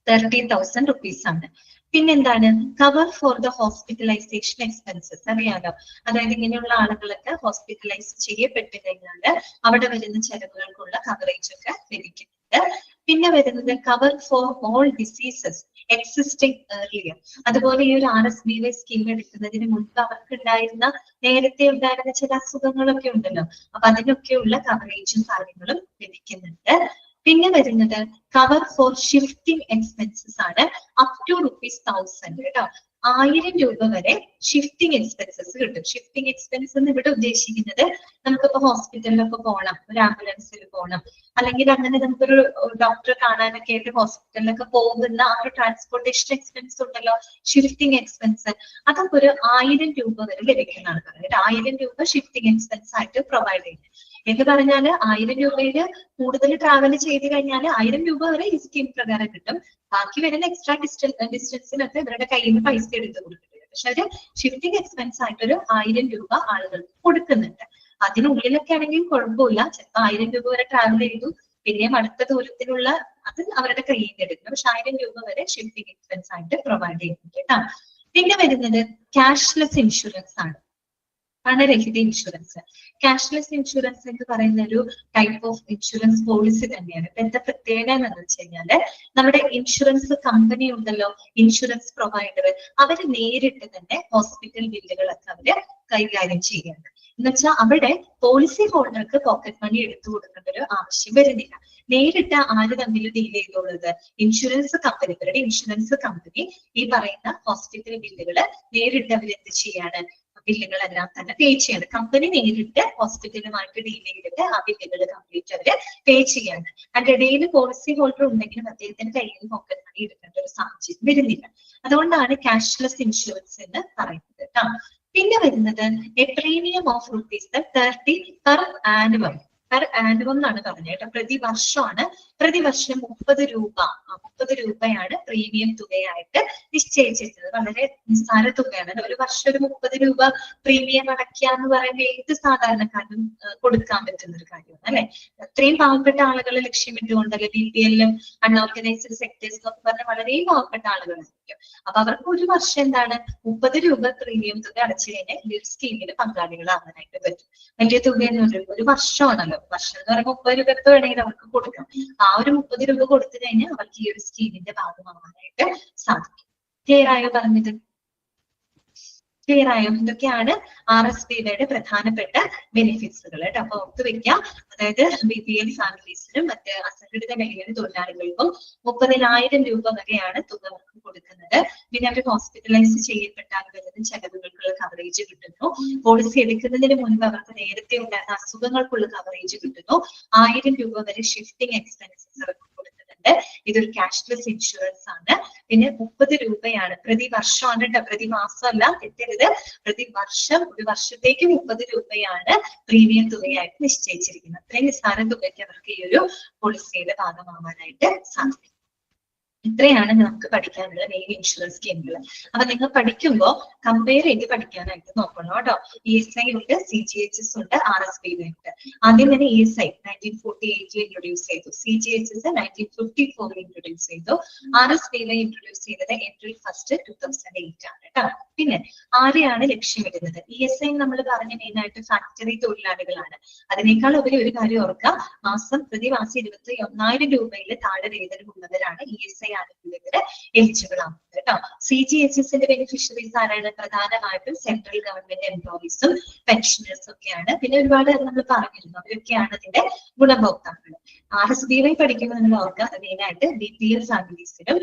30,000 rupees ആണ്. പിന്നെന്താണ്? Cover for the hospitalisation expenses. അറിയാലോ, അതായത് ഇങ്ങനെയുള്ള ആളുകളൊക്കെ ഹോസ്പിറ്റലൈസ് ചെയ്യപ്പെട്ട് കഴിഞ്ഞാൽ അവിടെ വരുന്ന ചെലവുകൾക്കുള്ള കവറേജ് ഒക്കെ ലഭിക്കുന്നുണ്ട്. പിന്നെ വരുന്നത് cover for all diseases existing earlier. അതുപോലെ ഈ ഒരു RSBY സ്കീം എടുക്കുന്നതിന് മുൻപ് അവർക്ക് നേരത്തെ ഉണ്ടായിരുന്ന ചില അസുഖങ്ങളൊക്കെ ഉണ്ടല്ലോ, അപ്പൊ അതിനൊക്കെയുള്ള കവറേജും കാര്യങ്ങളും ലഭിക്കുന്നുണ്ട്. പിന്നെ വരുന്നത് കവർ ഫോർ ഷിഫ്റ്റിംഗ് എക്സ്പെൻസസ് ആണ്, അപ് ടു ₹1000 കേട്ടോ. 1000 രൂപ വരെ ഷിഫ്റ്റിംഗ് എക്സ്പെൻസസ് കിട്ടും. ഷിഫ്റ്റിംഗ് എക്സ്പെൻസ് എന്ന് ഇവിടെ ഉദ്ദേശിക്കുന്നത് നമുക്കിപ്പോ ഹോസ്പിറ്റലിലൊക്കെ പോകണം, ഒരു ആംബുലൻസിൽ പോകണം, അല്ലെങ്കിൽ അങ്ങനെ നമുക്കൊരു ഡോക്ടറെ കാണാനൊക്കെ ആയിട്ട് ഹോസ്പിറ്റലിലൊക്കെ പോകുന്ന ആ ഒരു ട്രാൻസ്പോർട്ടേഷൻ എക്സ്പെൻസ് ഉണ്ടല്ലോ, ഷിഫ്റ്റിംഗ് എക്സ്പെൻസ്, അതൊക്കെ ഒരു 1000 രൂപ വരെ ലഭിക്കുന്നതാണ് പറയുന്നത്. 1000 രൂപ ഷിഫ്റ്റിംഗ് എക്സ്പെൻസ് ആയിട്ട് പ്രൊവൈഡ് ചെയ്യുന്നത്. എന്ന് പറഞ്ഞാല് 1000 രൂപയില് കൂടുതൽ ട്രാവൽ ചെയ്ത് കഴിഞ്ഞാൽ 1000 രൂപ വരെ ഈ സ്കീം പ്രകാരം കിട്ടും. ബാക്കി വരുന്ന എക്സ്ട്രാ ഡിസ്റ്റൻസിനൊക്കെ ഇവരുടെ കയ്യിൽ നിന്ന് പൈസ എടുത്ത് കൊടുക്കുന്നുണ്ട്. പക്ഷെ ഒരു ഷിഫ്റ്റിംഗ് എക്സ്പെൻസ് ആയിട്ടൊരു 1000 രൂപ ആളുകൾക്ക് കൊടുക്കുന്നുണ്ട്. അതിനുള്ളിലൊക്കെ ആണെങ്കിൽ കുഴപ്പമില്ല, ചിലപ്പോൾ 1000 രൂപ വരെ ട്രാവൽ ചെയ്തു പിന്നെയും അടുത്ത ദൂരത്തിനുള്ള അത് അവരുടെ കയ്യിൽ നിന്ന് എടുക്കണം. പക്ഷെ 1000 രൂപ വരെ ഷിഫ്റ്റിംഗ് എക്സ്പെൻസ് ആയിട്ട് പ്രൊവൈഡ് ചെയ്യുന്നുണ്ട് കേട്ടോ. പിന്നെ വരുന്നത് ക്യാഷ്ലെസ് ഇൻഷുറൻസ് ആണ്, പണരഹിത ഇൻഷുറൻസ്. ക്യാഷ്ലെസ് ഇൻഷുറൻസ് എന്ന് പറയുന്ന ഒരു ടൈപ്പ് ഓഫ് ഇൻഷുറൻസ് പോളിസി തന്നെയാണ്. ഇപ്പൊ എന്താ പ്രത്യേകത എന്ന് വെച്ച് കഴിഞ്ഞാല് നമ്മുടെ ഇൻഷുറൻസ് കമ്പനി ഉണ്ടല്ലോ, ഇൻഷുറൻസ് പ്രൊവൈഡർ, അവര് നേരിട്ട് തന്നെ ഹോസ്പിറ്റൽ ബില്ലുകളൊക്കെ അവര് കൈകാര്യം ചെയ്യുകയാണ്. എന്ന് വെച്ചാൽ അവിടെ പോളിസി ഹോൾഡർക്ക് പോക്കറ്റ് മണി എടുത്തു കൊടുക്കേണ്ട ഒരു ആവശ്യം വരുന്നില്ല. നേരിട്ട് ആര് തമ്മിൽ ഡീൽ ചെയ്തോളുന്നത്? ഇൻഷുറൻസ് കമ്പനി, ഇവരുടെ ഇൻഷുറൻസ് കമ്പനി ഈ പറയുന്ന ഹോസ്പിറ്റൽ ബില്ലുകള് നേരിട്ട് അവരെന്ത് ചെയ്യാണ്, ബില്ലുകളെല്ലാം തന്നെ പേ ചെയ്യാണ്. കമ്പനി നേരിട്ട് ഹോസ്പിറ്റലുമായിട്ട് ഡീൽ ചെയ്തിട്ട് ആ ബില്ലുകൾ കംപ്ലീറ്റ് അവര് പേ ചെയ്യാണ്. അതിന്റെ ഇടയിൽ പോളിസി ഹോൾഡർ ഉണ്ടെങ്കിലും അദ്ദേഹത്തിന്റെ കയ്യിൽ പോക്കറ്റ് മണി എടുക്കേണ്ട ഒരു സാഹചര്യം വരുന്നില്ല. അതുകൊണ്ടാണ് ക്യാഷ്ലെസ് ഇൻഷുറൻസ് എന്ന് പറയുന്നത് കേട്ടോ. പിന്നെ വരുന്നത് A premium of ₹30 per annual. Per annual എന്നാണ് പറഞ്ഞത് കേട്ടോ. പ്രതിവർഷമാണ്. പ്രതിവർഷം 30 രൂപയാണ് പ്രീമിയം തുകയായിട്ട് നിശ്ചയിച്ചിട്ടുള്ളത്. വളരെ നിസ്സാര തുകയാണ്. ഒരു വർഷം ഒരു 30 രൂപ പ്രീമിയം അടയ്ക്കുക എന്ന് പറയുമ്പോൾ ഏത് സാധാരണക്കാരനും കൊടുക്കാൻ പറ്റുന്ന ഒരു കാര്യമാണ് അല്ലെ. അത്രയും പാവപ്പെട്ട ആളുകളെ ലക്ഷ്യമിട്ടുകൊണ്ടല്ലേ BPL അൺഓർഗനൈസ്ഡ് സെക്ടേഴ്സ് എന്നൊക്കെ പറഞ്ഞ വളരെ പാവപ്പെട്ട ആളുകളായിരിക്കും. അപ്പൊ അവർക്ക് ഒരു വർഷം എന്താണ് 30 രൂപ പ്രീമിയം തുക അടച്ചു കഴിഞ്ഞാൽ ഈ ഒരു സ്കീമിൽ പങ്കാളികളാകാനായിട്ട് പറ്റും. വലിയ തുകയെന്ന് ഒരു വർഷമാണല്ലോ. വർഷം എന്ന് പറയുമ്പോൾ 30 രൂപ എത്ര വേണമെങ്കിലും അവർക്ക് കൊടുക്കാം. ആ ഒരു 30 രൂപ കൊടുത്തു കഴിഞ്ഞാൽ അവർക്ക് ഈ ഒരു സ്കീമിന്റെ ഭാഗമാവാനായിട്ട് സാധിക്കും. ക്ലിയർ ആയോ പറഞ്ഞത്? ക്ലിയർ ആയോ? ഇതൊക്കെയാണ് RSPയുടെ പ്രധാനപ്പെട്ട ബെനിഫിറ്റ്സുകൾ കേട്ടോ. അപ്പൊ ഓർത്ത് വെക്കാം. അതായത് BPL ഫാമിലീസിനും മറ്റ് അസംഘടിത മേഖലയിലെ തൊഴിലാളികൾക്കും 30,000 രൂപ വരെയാണ് തുക കൊടുക്കുന്നത്. പിന്നെ അവർ ഹോസ്പിറ്റലൈസ് ചെയ്യപ്പെട്ടാൽ വരുന്ന ചെലവുകൾക്കുള്ള കവറേജ് കിട്ടുന്നു. പോളിസി എടുക്കുന്നതിന് മുൻപ് അവർക്ക് നേരത്തെ ഉണ്ടായിരുന്ന അസുഖങ്ങൾക്കുള്ള കവറേജ് കിട്ടുന്നു. 1000 രൂപ വരെ ഷിഫ്റ്റിംഗ് എക്സ്പെൻസസ് അവർക്ക് കൊടുക്കുന്നുണ്ട്. ഇതൊരു ക്യാഷ്ലെസ് ഇൻഷുറൻസ് ആണ്. പിന്നെ 30 രൂപയാണ് പ്രതിവർഷമാണ് കേട്ടോ, പ്രതിമാസമല്ല, തെറ്റരുത്. പ്രതിവർഷം ഒരു വർഷത്തേക്ക് 30 രൂപയാണ് പ്രീമിയം തുകയായിട്ട് നിശ്ചയിച്ചിരിക്കുന്നത്. അത്രയും നിസ്സാര തുകയ്ക്ക് അവർക്ക് ഈ ഒരു പോളിസിയുടെ ഭാഗമാവാനായിട്ട് സാധിക്കും. ഇത്രയാണ് നമുക്ക് പഠിക്കാനുള്ള മെയിൻ ഇൻഷുറൻസ് സ്കീമുകൾ. അപ്പൊ നിങ്ങൾ പഠിക്കുമ്പോൾ കമ്പയർ ചെയ്ത് പഠിക്കാനായിട്ട് നോക്കണം കേട്ടോ. ESI ഉണ്ട്, CGHS ഉണ്ട്, RSP ഉണ്ട്. ആദ്യം തന്നെ ESI 1948 ഇൻട്രൊഡ്യൂസ് ചെയ്തു, CGHS 1954 ഇൻട്രൊഡ്യൂസ് ചെയ്തു, RSP ഇൻട്രൊഡ്യൂസ് ചെയ്തത് April 1, 2008 ആണ് കേട്ടോ. പിന്നെ ആരെയാണ് ലക്ഷ്യമിടുന്നത്? ESI നമ്മൾ പറഞ്ഞ മെയിനായിട്ട് ഫാക്ടറി തൊഴിലാളികളാണ്. അതിനേക്കാൾ ഉപരി ഒരു കാര്യം ഓർക്കുക, പ്രതിമാസം 21,000 രൂപയിൽ താഴെ വേതനമുള്ളവരാണ് ESI ആനുകൂല്യത്തിന് എലിജിബിൾ ആവുന്നത് കേട്ടോ. CGHSന്റെ ബെനിഫിഷ്യറീസ് ആരാണ്? പ്രധാനമായിട്ടും സെൻട്രൽ ഗവൺമെന്റ് എംപ്ലോയീസും പെൻഷനേഴ്സും ഒക്കെയാണ്. പിന്നെ ഒരുപാട് നമ്മൾ പറഞ്ഞിരുന്നു, അവരൊക്കെയാണ് അതിന്റെ ഗുണഭോക്താക്കൾ. RSPY പഠിക്കുമ്പോൾ നമ്മൾ ഓർക്കുക, മെയിനായിട്ട് BPL ഫാമിലീസിനും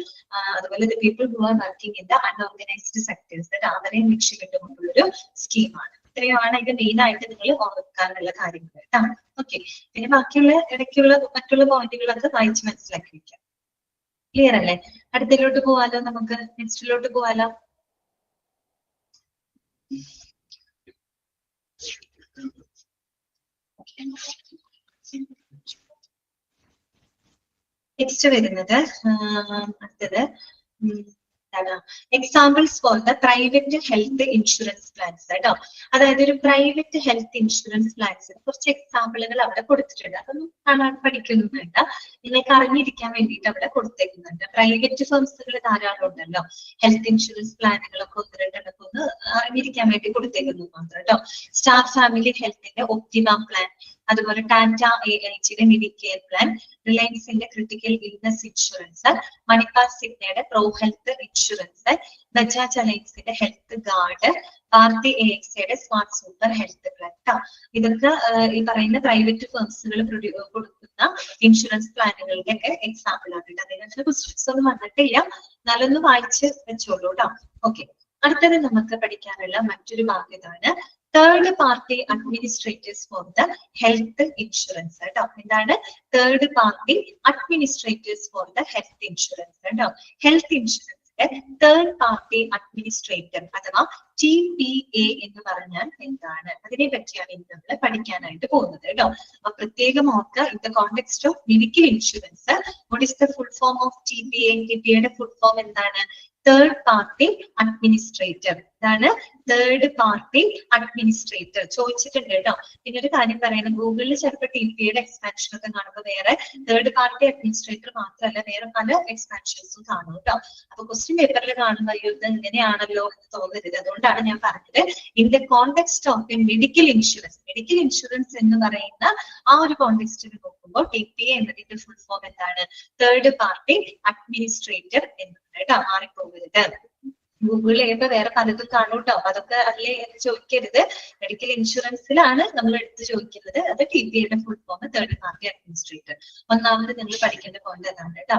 അതുപോലെ people who are working in the unorganised sectors, അവരെയും ലക്ഷ്യമിട്ടുകൊണ്ടുള്ളൊരു സ്കീമാണ്. ഇത്രയുമാണ് ഇത് മെയിൻ ആയിട്ട് നിങ്ങൾ ഓർക്കാനുള്ള കാര്യങ്ങൾ കേട്ടോ. ഓക്കെ, പിന്നെ ബാക്കിയുള്ള ഇടയ്ക്കുള്ള മറ്റുള്ള പോയിന്റുകളൊക്കെ വായിച്ച് മനസ്സിലാക്കി വെക്കാം. ക്ലിയർ അല്ലേ? അടുത്തതിലോട്ട് പോവാലോ, നമുക്ക് നെക്സ്റ്റിലോട്ട് പോവാലോ. നെക്സ്റ്റ് വരുന്നത് അടുത്തത് examples for the private health insurance plans കേട്ടോ. അതായത് ഒരു പ്രൈവറ്റ് ഹെൽത്ത് ഇൻഷുറൻസ് പ്ലാൻസിന് കുറച്ച് എക്സാമ്പിളുകൾ അവിടെ കൊടുത്തിട്ടുണ്ട്. അതൊന്നും കാണാൻ പഠിക്കൊന്നും വേണ്ട, നിങ്ങൾക്ക് അറിഞ്ഞിരിക്കാൻ വേണ്ടിയിട്ട് അവിടെ കൊടുത്തേക്കുന്നുണ്ട്. പ്രൈവറ്റ് ഫേംസുകൾ ധാരാളം ഉണ്ടല്ലോ, ഹെൽത്ത് ഇൻഷുറൻസ് പ്ലാനുകളൊക്കെ 1-2 ഒന്ന് അറിഞ്ഞിരിക്കാൻ വേണ്ടി കൊടുത്തേക്കുന്നു മാത്രം കേട്ടോ. സ്റ്റാർ ഫാമിലി ഹെൽത്തിന്റെ ഒപ്റ്റിമ പ്ലാൻ, അതുപോലെ ടാറ്റ AIGയുടെ മെഡിക്കെയർ പ്ലാൻ, റിലയൻസിന്റെ ക്രിട്ടിക്കൽ ഇൽനസ് ഇൻഷുറൻസ്, മണിപ്പാൽ സിഗ്നയുടെ പ്രോ ഹെൽത്ത് ഇൻഷുറൻസ്, ബജാജ് അലയൻസിന്റെ ഹെൽത്ത് ഗാർഡ്, ഭാരതി AXAയുടെ സ്മാർട്ട് സൂപ്പർ ഹെൽത്ത് പ്ലാൻ. ഇതൊക്കെ ഈ പറയുന്ന പ്രൈവറ്റ് ഫേംസുകൾ കൊടുക്കുന്ന ഇൻഷുറൻസ് പ്ലാനുകളുടെ ഒക്കെ എക്സാമ്പിൾ ആണ്. അതിനകത്ത് ക്വസ്റ്റ്യൻസ് ഒന്നും വന്നിട്ടില്ല, നല്ലൊന്ന് വായിച്ച് വെച്ചോളൂ കേട്ടോ. ഓക്കെ, അടുത്തത് നമുക്ക് പഠിക്കാനുള്ള മറ്റൊരു ഭാഗം ഇതാണ്, third party administrators for the health insurance കേട്ടോ. എന്താണ് third party administrators for the health insurance കേട്ടോ. ഹെൽത്ത് ഇൻഷുറൻസിന്റെ തേർഡ് പാർട്ടി അഡ്മിനിസ്ട്രേറ്റർ അഥവാ TPA എന്ന് പറഞ്ഞാൽ എന്താണ്, അതിനെ പറ്റിയാണ് ഇന്ന് നമ്മൾ പഠിക്കാനായിട്ട് പോകുന്നത് കേട്ടോ. അപ്പൊ പ്രത്യേകം ഓർക്കുക, in the context of medical insurance what is the full form of TPA? TPAയുടെ ഫുൾ ഫോം എന്താണ്? Third party administrator. ഇതാണ് തേർഡ് പാർട്ടി അഡ്മിനിസ്ട്രേറ്റർ. ചോദിച്ചിട്ടുണ്ട് കേട്ടോ. പിന്നെ ഒരു കാര്യം പറയണം, ഗൂഗിളിൽ ചിലപ്പോൾ TPAയുടെ എക്സ്പാൻഷൻ ഒക്കെ കാണുമ്പോൾ വേറെ തേർഡ് പാർട്ടി അഡ്മിനിസ്ട്രേറ്റർ മാത്രമല്ല വേറെ പല എക്സ്പാൻഷൻസും കാണും കേട്ടോ. അപ്പൊ ക്വസ്റ്റ്യൻ പേപ്പറിൽ കാണുമ്പോൾ ഇത് ഇങ്ങനെയാണല്ലോ എന്ന് തോന്നരുത്. അതുകൊണ്ടാണ് ഞാൻ പറഞ്ഞത് in the context of A medical insurance. Medical insurance എന്ന് പറയുന്ന ആ ഒരു കോണ്ടെക്സ്റ്റിൽ നോക്കുമ്പോൾ TPA എന്നതിന്റെ ഫുൾ ഫോം എന്താണ്? തേർഡ് പാർട്ടി അഡ്മിനിസ്ട്രേറ്റർ എന്ന് കേട്ടോ. മാറിപ്പോകരുത്. ഗൂഗിളിൽ ചെയ്യുമ്പോൾ വേറെ പലതും കാണും കേട്ടോ. അപ്പൊ അതൊക്കെ അല്ലേ എന്ന് ചോദിക്കരുത്. മെഡിക്കൽ ഇൻഷുറൻസിലാണ് നമ്മൾ എടുത്ത് ചോദിക്കുന്നത്. അത് TPAയുടെ full form third party administrator. ഒന്നാമത് നിങ്ങൾ പഠിക്കേണ്ട പോയിന്റ് അതാണ് കേട്ടോ.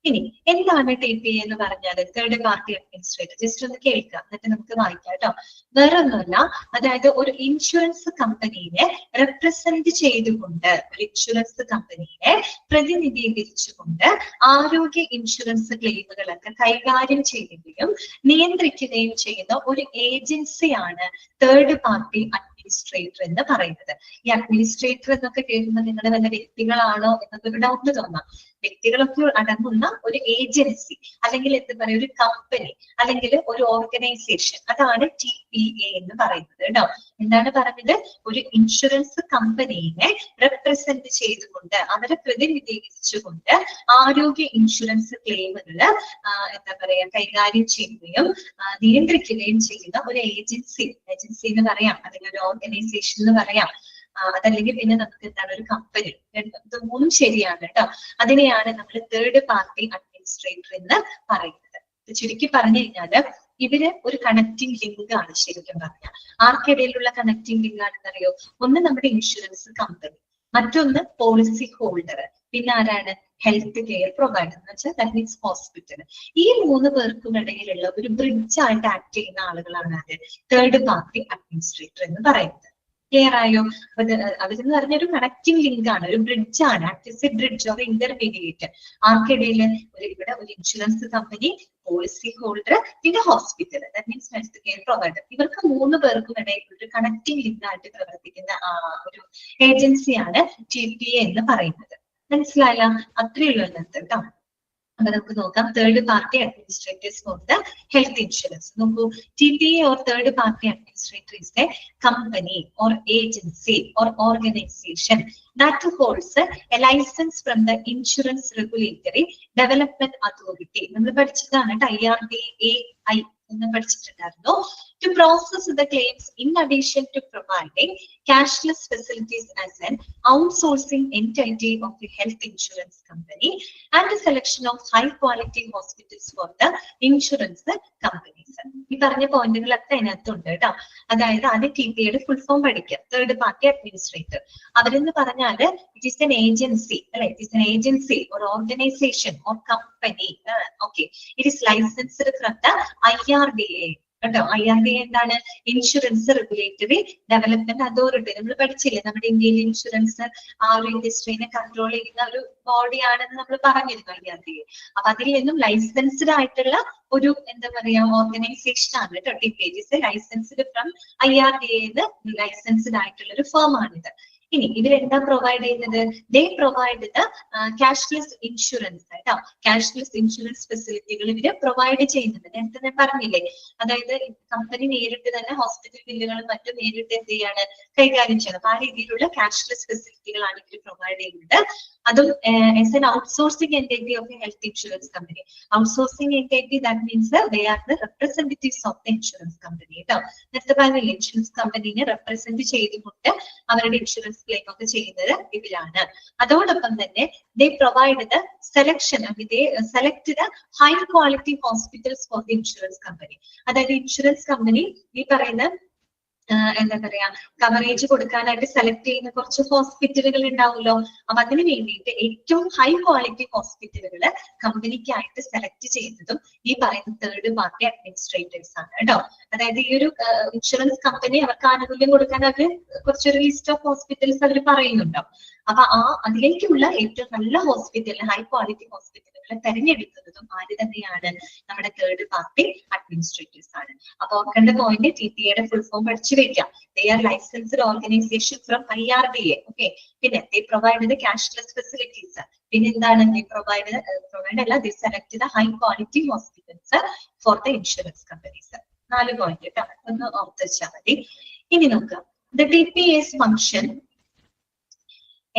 ഇനി എന്താണ് TPA എന്ന് പറഞ്ഞാൽ? Third party administrator. ജസ്റ്റ് ഒന്ന് കേൾക്കുക, എന്നിട്ട് നമുക്ക് വായിക്കാം കേട്ടോ. വേറെ ഒന്നുമല്ല, അതായത് ഒരു ഇൻഷുറൻസ് കമ്പനിയെ റെപ്രസെന്റ് ചെയ്തുകൊണ്ട്, ഒരു ഇൻഷുറൻസ് കമ്പനിയെ പ്രതിനിധീകരിച്ചുകൊണ്ട് ആരോഗ്യ ഇൻഷുറൻസ് ക്ലെയിമുകളൊക്കെ കൈകാര്യം ചെയ്യുകയും നിയന്ത്രിക്കുകയും ചെയ്യുന്ന ഒരു ഏജൻസിയാണ് തേർഡ് പാർട്ടി അഡ്മിനിസ്ട്രേറ്റർ എന്ന് പറയുന്നത്. ഈ അഡ്മിനിസ്ട്രേറ്റർ എന്നൊക്കെ കേൾക്കുമ്പോൾ നിങ്ങളുടെ വല്ല വ്യക്തികളാണോ എന്നൊക്കെ ഒരു ഡൗട്ട് തോന്നാം. വ്യക്തികളൊക്കെ അടങ്ങുന്ന ഒരു ഏജൻസി അല്ലെങ്കിൽ എന്താ പറയുക ഒരു കമ്പനി അല്ലെങ്കിൽ ഒരു ഓർഗനൈസേഷൻ, അതാണ് TPA എന്ന് പറയുന്നത് കേട്ടോ. എന്താണ് പറഞ്ഞത്? ഒരു ഇൻഷുറൻസ് കമ്പനിയെ റെപ്രസെന്റ് ചെയ്തുകൊണ്ട്, അവരെ പ്രതിനിധീകരിച്ചുകൊണ്ട് ആരോഗ്യ ഇൻഷുറൻസ് ക്ലെയിമുകൾ എന്താ പറയാ കൈകാര്യം ചെയ്യുകയും നിയന്ത്രിക്കുകയും ചെയ്യുന്ന ഒരു ഏജൻസി എന്ന് പറയാം, അല്ലെങ്കിൽ ഒരു ഓർഗനൈസേഷൻ എന്ന് പറയാം. അതല്ലെങ്കിൽ പിന്നെ നമുക്ക് എന്താണ് ഒരു കമ്പനി. ഇത് മൂന്നും ശരിയാണ് കേട്ടോ. അതിനെയാണ് നമ്മൾ തേർഡ് പാർട്ടി അഡ്മിനിസ്ട്രേറ്റർ എന്ന് പറയുന്നത്. ചുരുക്കി പറഞ്ഞു കഴിഞ്ഞാല് ഇവര് ഒരു കണക്റ്റിംഗ് ലിങ്ക് ആണ്. ശരിക്കും പറഞ്ഞാൽ ആർക്കിടയിലുള്ള കണക്റ്റിംഗ് ലിങ്ക് ആണെന്നറിയോ? ഒന്ന് നമ്മുടെ ഇൻഷുറൻസ് കമ്പനി, മറ്റൊന്ന് പോളിസി ഹോൾഡർ, പിന്നെ ആരാണ്? ഹെൽത്ത് കെയർ പ്രൊവൈഡർ എന്ന് വെച്ചാൽ ദാറ്റ് മീൻസ് ഹോസ്പിറ്റൽ. ഈ മൂന്ന് പേർക്കും ഇടയിലുള്ള ഒരു ബ്രിഡ്ജ് ആയിട്ട് ആക്ട് ചെയ്യുന്ന ആളുകളാണ് അത് തേർഡ് പാർട്ടി അഡ്മിനിസ്ട്രേറ്റർ എന്ന് പറയുന്നത്. ക്ലിയർ ആയോ? അതെന്ന് പറഞ്ഞൊരു കണക്റ്റിംഗ് ലിങ്ക് ആണ്, ഒരു ബ്രിഡ്ജ് ആണ്. Act a bridge or intermediate. ആർക്കിടയിൽ? ഇവിടെ ഒരു ഇൻഷുറൻസ് കമ്പനി, പോളിസി ഹോൾഡർ, പിന്നെ hospital, that means health care provider. ഇവർക്ക് മൂന്ന് പേർക്കും ഇടയിൽ ഒരു കണക്റ്റിംഗ് ലിങ്ക് ആയിട്ട് പ്രവർത്തിക്കുന്ന ഒരു ഏജൻസിയാണ് TPA എന്ന് പറയുന്നത്. മനസ്സിലായ? അത്രയുള്ള കേട്ടോ. അപ്പൊ നമുക്ക് നോക്കാം, third party administrators for the health insurance. നോക്കൂ, TPA or third party administrator is a company or agency or organization that holds a license from the Insurance Regulatory Development Authority. നമ്മൾ പഠിച്ചതാണ് IRDAI എന്ന് പഠിച്ചിട്ടുണ്ടായിരുന്നു. To process the claims in addition to providing cashless facilities as an outsourcing entity of the health insurance company and a selection of high quality hospitals for the insurance companies. ഈ പറഞ്ഞ പോയിന്റുകളൊക്കെ അതിനകത്തുണ്ട് കേട്ടോ. അതായത് ആദ്യം TPAയുടെ ഫുൾ ഫോം പഠിക്കുക. തേർഡ് പാർട്ടി അഡ്മിനിസ്ട്രേറ്റർ അവരെന്ന് പറഞ്ഞാല് ഇറ്റ് ഈസ് എൻ ഏജൻസി അല്ലെ, it is N agency or organization or company. Okay, it is licensed from the IRDA. കേട്ടോ. IRDA എന്താണ്? Insurance regulatory development authority. നമ്മൾ പഠിച്ചില്ലേ, നമ്മുടെ ഇന്ത്യയിലെ ഇൻഷുറൻസ് ആ ഒരു ഇൻഡസ്ട്രീനെ കൺട്രോൾ ചെയ്യുന്ന ഒരു ബോഡിയാണെന്ന് നമ്മൾ പറഞ്ഞിരുന്നു IRDA. അപ്പൊ അതിൽ നിന്നും ലൈസൻസ്ഡ് ആയിട്ടുള്ള ഒരു എന്താ പറയാ ഓർഗനൈസേഷൻ ആണ് കേട്ടോ TPA. Licensed from IRDA licensed ആയിട്ടുള്ള ഒരു ഫേം ആണിത്. ഇനി ഇവരെന്താ പ്രൊവൈഡ് ചെയ്യുന്നത്? ദേ പ്രൊവൈഡ് ദ ക്യാഷ്ലെസ് ഇൻഷുറൻസ് കേട്ടോ. ക്യാഷ്ലെസ് ഇൻഷുറൻസ് ഫെസിലിറ്റികൾ ഇവര് പ്രൊവൈഡ് ചെയ്യുന്നുണ്ട്. നേരത്തെ ഞാൻ പറഞ്ഞില്ലേ, അതായത് കമ്പനി നേരിട്ട് തന്നെ ഹോസ്പിറ്റൽ ബില്ലുകളും മറ്റും നേരിട്ട് എന്ത് ചെയ്യാണ് കൈകാര്യം ചെയ്യണം. അപ്പൊ ആ രീതിയിലുള്ള ക്യാഷ്ലെസ് ഫെസിലിറ്റികളാണ് ഇവർ പ്രൊവൈഡ് ചെയ്യുന്നത്. അതും as an outsourcing entity of a health insurance company. Outsourcing entity, that means they are the representatives of the insurance company കേട്ടോ. നേരത്തെ പറഞ്ഞില്ലേ, ഇൻഷുറൻസ് കമ്പനീനെ റെപ്രസെന്റ് ചെയ്തുകൊണ്ട് അവരുടെ ഇൻഷുറൻസ് ഇൻഷുറൻസ് ക്ലെയിം ഒക്കെ ചെയ്യുന്നത് ഇതിലാണ്. അതോടൊപ്പം തന്നെ they provide the selection, they select the high quality hospitals for the insurance company. അതായത് ഇൻഷുറൻസ് കമ്പനി ഈ പറയുന്ന എന്താ പറയാ കവറേജ് കൊടുക്കാനായിട്ട് സെലക്ട് ചെയ്യുന്ന കുറച്ച് ഹോസ്പിറ്റലുകൾ ഉണ്ടാവുമല്ലോ. അപ്പൊ അതിന് വേണ്ടിയിട്ട് ഏറ്റവും ഹൈ ക്വാളിറ്റി ഹോസ്പിറ്റലുകൾ കമ്പനിക്കായിട്ട് സെലക്ട് ചെയ്യുന്നതും ഈ പറയുന്ന തേർഡ് പാർട്ടി അഡ്മിനിസ്ട്രേറ്റേഴ്സ് ആണ് കേട്ടോ. അതായത് ഈ ഒരു ഇൻഷുറൻസ് കമ്പനി അവർക്ക് ആനുകൂല്യം കൊടുക്കാൻ അവര് കുറച്ചൊരു ലിസ്റ്റ് ഓഫ് ഹോസ്പിറ്റൽസ് അവർ പറയുന്നുണ്ടാവും. അപ്പൊ അതിലേക്കുള്ള ഏറ്റവും നല്ല ഹോസ്പിറ്റൽ, ഹൈ ക്വാളിറ്റി ഹോസ്പിറ്റലുകളെ തെരഞ്ഞെടുക്കുന്നതും ആര് തന്നെയാണ്? നമ്മുടെ തേർഡ് പാർട്ടി അഡ്മിനിസ്ട്രേറ്റേഴ്സ് ആണ്. അപ്പൊ ഓർക്കേണ്ട പോയിന്റ് TPA ഫുൾ ഫോം പഠിച്ചു വെക്കാം. They are licensed organization from IRDA. Okay. പിന്നെ they provide the cashless facilities. പിന്നെ എന്താണ്? They provide അല്ല, they select the high quality hospitals for the insurance companies. 4 point കേട്ടോ, ഒന്ന് ഓർത്ത് വെച്ചാൽ മതി. ഇനി നോക്കാം, the TPA's function.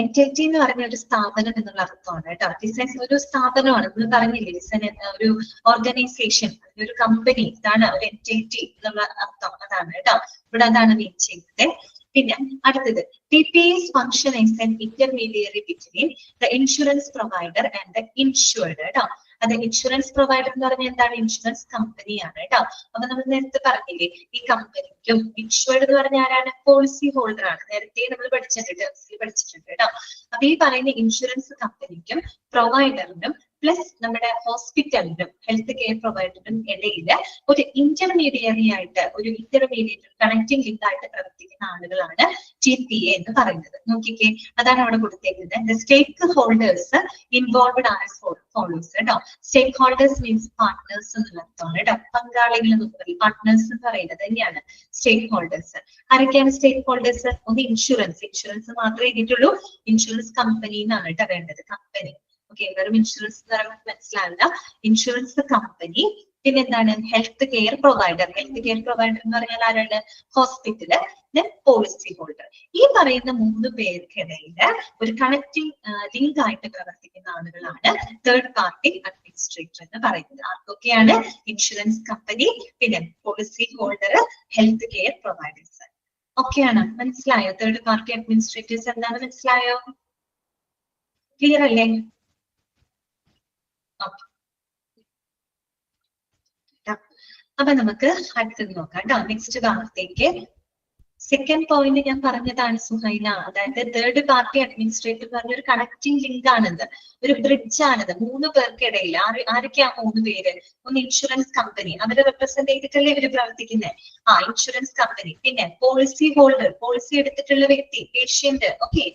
എൻറ്റിറ്റി എന്ന് പറഞ്ഞ ഒരു സ്ഥാപനം എന്നുള്ള അർത്ഥമാണ് കേട്ടോ. ഡിസൈൻസ് ഒരു സ്ഥാപനമാണ്, നമ്മൾ പറഞ്ഞില്ലേ, ഡിസൈൻ ഒരു ഓർഗനൈസേഷൻ, ഒരു കമ്പനി, ഇതാണ് ഒരു എൻറ്റിറ്റി എന്നുള്ള അർത്ഥം, അതാണ് കേട്ടോ. ഇവിടെ അതാണ് മീൻ ചെയ്യുന്നത്. പിന്നെ അടുത്തത് TPA's function is an intermediary between the insurance provider and the insured കേട്ടോ. അത് ഇൻഷുറൻസ് പ്രൊവൈഡർ എന്ന് പറഞ്ഞാൽ എന്താണ്? ഇൻഷുറൻസ് കമ്പനിയാണ് കേട്ടോ. അപ്പൊ നമ്മൾ നേരത്തെ പറഞ്ഞില്ലേ, ഈ കമ്പനിക്കും ഇൻഷുർഡ് എന്ന് പറഞ്ഞാൽ ആരാണ്? പോളിസി ഹോൾഡർ ആണ്. നേരത്തെ നമ്മൾ പഠിച്ചിട്ടുണ്ട് കേട്ടോ. അപ്പൊ ഈ പറയുന്ന ഇൻഷുറൻസ് കമ്പനിക്കും പ്രൊവൈഡറിനും പ്ലസ് നമ്മുടെ ഹോസ്പിറ്റലിനും ഹെൽത്ത് കെയർ പ്രൊവൈഡറിനും ഇടയിൽ ഒരു ഇന്റർമീഡിയറി ആയിട്ട്, ഒരു ഇന്റർമീഡിയറ്റ് കണക്ടിംഗ് ലിങ്ക് ആയിട്ട് പ്രവർത്തിക്കുന്ന ആളുകളാണ് TPA എന്ന് പറയുന്നത്. നോക്കിക്കേ, അതാണ് അവിടെ കൊടുത്തേക്കുന്നത്. The stakeholders involved are as follows കേട്ടോ. Stakeholders means partners എന്നുള്ള അർത്ഥമാണ് കേട്ടോ. പങ്കാളികൾ എന്ന് പറയും, പാർട്ട്നേഴ്സ് എന്ന് പറയുന്നത് തന്നെയാണ് stakeholders. ആരൊക്കെയാണ് stakeholders? ഒന്ന് ഇൻഷുറൻസ് മാത്രമേ എഴുതിയിട്ടുള്ളൂ. ഇൻഷുറൻസ് കമ്പനി എന്നാണ് കേട്ടോ വേണ്ടത്, കമ്പനി. ഓക്കെ, വെറും ഇൻഷുറൻസ് എന്ന് പറയുന്നത് മനസ്സിലാവില്ല. ഇൻഷുറൻസ് കമ്പനി, പിന്നെ എന്താണ്? Health care provider. Health care provider എന്ന് പറഞ്ഞാൽ ആരാണ്? Hospital, policy holder. ഈ പറയുന്ന 3 പേർക്കിടയിൽ ഒരു കണക്ടിംഗ് ലിങ്ക് ആയിട്ട് പ്രവർത്തിക്കുന്ന ആളുകളാണ് തേർഡ് പാർട്ടി അഡ്മിനിസ്ട്രേറ്റർ എന്ന് പറയുന്നത്. ആർക്കൊക്കെയാണ്? ഇൻഷുറൻസ് കമ്പനി, പിന്നെ policy holder, health care providers. ഓക്കെയാണ്, മനസ്സിലായോ? തേർഡ് പാർട്ടി അഡ്മിനിസ്ട്രേറ്റേഴ്സ് എന്താണ്, മനസ്സിലായോ? ക്ലിയർ അല്ലേ? അപ്പൊ നമുക്ക് അടുത്തത് നോക്കാം കേട്ടോ. നെക്സ്റ്റ് ഭാഗത്തേക്ക് സെക്കൻഡ് പോയിന്റ് ഞാൻ പറഞ്ഞതാണ് സുഹൈന. അതായത് തേർഡ് പാർട്ടി അഡ്മിനിസ്ട്രേറ്റർ പറഞ്ഞൊരു കണക്ടിംഗ് ലിങ്ക് ആണിത്, ഒരു ബ്രിഡ്ജ് ആണിത് 3 പേർക്കിടയിൽ. ആരൊക്കെയാ 3 പേര്? ഒന്ന് ഇൻഷുറൻസ് കമ്പനി, അവരെ റെപ്രസെന്റ് ചെയ്തിട്ടല്ലേ ഇവര് പ്രവർത്തിക്കുന്നത്. ഇൻഷുറൻസ് കമ്പനി, പിന്നെ പോളിസി ഹോൾഡർ, പോളിസി എടുത്തിട്ടുള്ള വ്യക്തി, patient. Okay,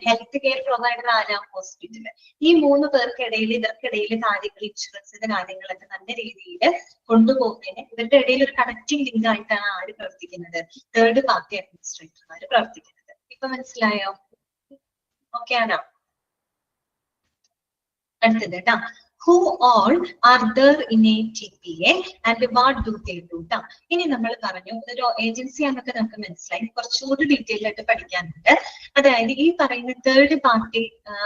health care provider ആരാ? ഹോസ്പിറ്റല്. ഈ 3 പേർക്കിടയിൽ, ഇവർക്കിടയിൽ കാര്യങ്ങൾ, ഇൻഷുറൻസിന്റെ കാര്യങ്ങളൊക്കെ നല്ല രീതിയിൽ കൊണ്ടുപോകുന്നതിന് ഇവരുടെ ഇടയിൽ ഒരു കണക്ടിംഗ് ലിങ്ക് ആയിട്ടാണ് ആര് പ്രവർത്തിക്കുന്നത്? തേർഡ് പാർട്ടി അഡ്മിനിസ്ട്രേറ്റർമാര് പ്രവർത്തിക്കുന്നത്. ഇപ്പൊ മനസ്സിലായോ? ഓക്കെ ആണോ? അടുത്തത് കേട്ടോ, who all are there in a TPA and what do they do? ഇനി നമ്മൾ പറഞ്ഞു ഒരു ഏജൻസി ആണെന്നൊക്കെ നമുക്ക് മനസ്സിലായി. കുറച്ചുകൂടി ഡീറ്റെയിൽ ആയിട്ട് പഠിക്കാനുണ്ട്. അതായത് ഈ പറയുന്ന തേർഡ് പാർട്ടി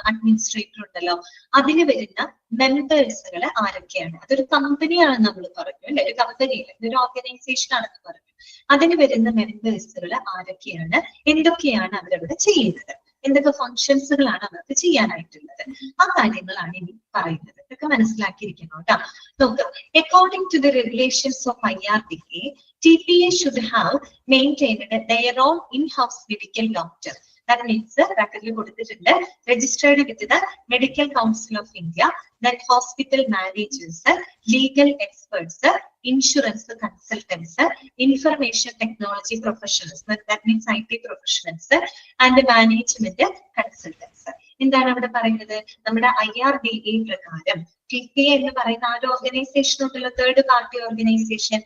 അഡ്മിനിസ്ട്രേറ്റർ ഉണ്ടല്ലോ, അതിന് വരുന്ന മെമ്പേഴ്സുകൾ ആരൊക്കെയാണ്? അതൊരു കമ്പനിയാണെന്ന് നമ്മൾ പറഞ്ഞു അല്ലെ, ഒരു കമ്പനിയിൽ ഒരു ഓർഗനൈസേഷൻ ആണെന്ന് പറഞ്ഞു. അതിന് വരുന്ന മെമ്പേഴ്സുകൾ ആരൊക്കെയാണ്, എന്തൊക്കെയാണ് അവരവിടെ ചെയ്യുന്നത്, എന്തൊക്കെ ഫങ്ഷൻസുകളാണ് അവർക്ക് ചെയ്യാനായിട്ടുള്ളത്, ആ കാര്യങ്ങളാണ് ഇനി പറയുന്നത്. ഇതൊക്കെ മനസ്സിലാക്കിയിരിക്കണം കേട്ടോ. നോക്കാം, according to the regulations of IRDA, TPA should have maintained their own in-house medical doctor. That means bracket കൊടുത്തിട്ടുണ്ട്, registered with the Medical Council of India, that hospital managers, legal experts, insurance consultants, information technology professionals, that means IT professionals, and management consultants. എന്താണ് അവിടെ പറയുന്നത്? നമ്മുടെ IRDA പ്രകാരം TPA എന്ന് പറയുന്ന ആ ഒരു ഓർഗനൈസേഷൻ ഉണ്ടല്ലോ, തേർഡ് പാർട്ടി ഓർഗനൈസേഷൻ,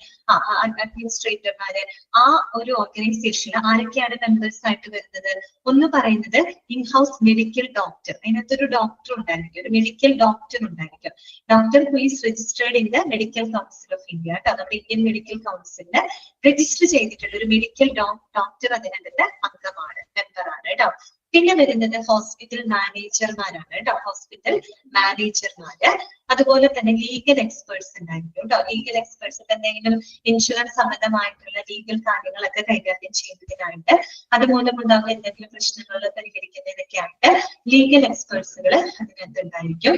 അഡ്മിനിസ്ട്രേറ്റർമാര്, ആ ഒരു ഓർഗനൈസേഷനിൽ ആരൊക്കെയാണ് മെമ്പേഴ്സ് ആയിട്ട് വരുന്നത്? ഒന്ന് പറയുന്നത് ഇൻഹൗസ് മെഡിക്കൽ ഡോക്ടർ. അതിനകത്തൊരു ഡോക്ടർ ഉണ്ടായിരിക്കും, ഒരു മെഡിക്കൽ ഡോക്ടർ ഉണ്ടായിരിക്കും. Doctor who is registered in the medical council of India കേട്ടോ. നമ്മുടെ ഇന്ത്യൻ മെഡിക്കൽ കൗൺസിലിന് രജിസ്റ്റർ ചെയ്തിട്ടുള്ള ഒരു മെഡിക്കൽ ഡോക്ടർ അതിനകത്ത് അംഗമാണ്, മെമ്പറാണ് കേട്ടോ. പിന്നെ വരുന്നത് ഹോസ്പിറ്റൽ മാനേജർമാരാണ് കേട്ടോ. ഹോസ്പിറ്റൽ മാനേജർമാര്, അതുപോലെ തന്നെ ലീഗൽ എക്സ്പേർട്സ് ഉണ്ടായിരിക്കും കേട്ടോ. ലീഗൽ എക്സ്പേർട്സ് എന്തെങ്കിലും ഇൻഷുറൻസ് സംബന്ധമായിട്ടുള്ള ലീഗൽ കാര്യങ്ങളൊക്കെ കൈകാര്യം ചെയ്യുന്നതിനായിട്ട്, അതുമൂലം ഉണ്ടാകുന്ന എന്തെങ്കിലും പ്രശ്നങ്ങൾ പരിഹരിക്കുന്നതിനൊക്കെയായിട്ട് ലീഗൽ എക്സ്പേർട്സുകൾ അതിനകത്ത് ഉണ്ടായിരിക്കും.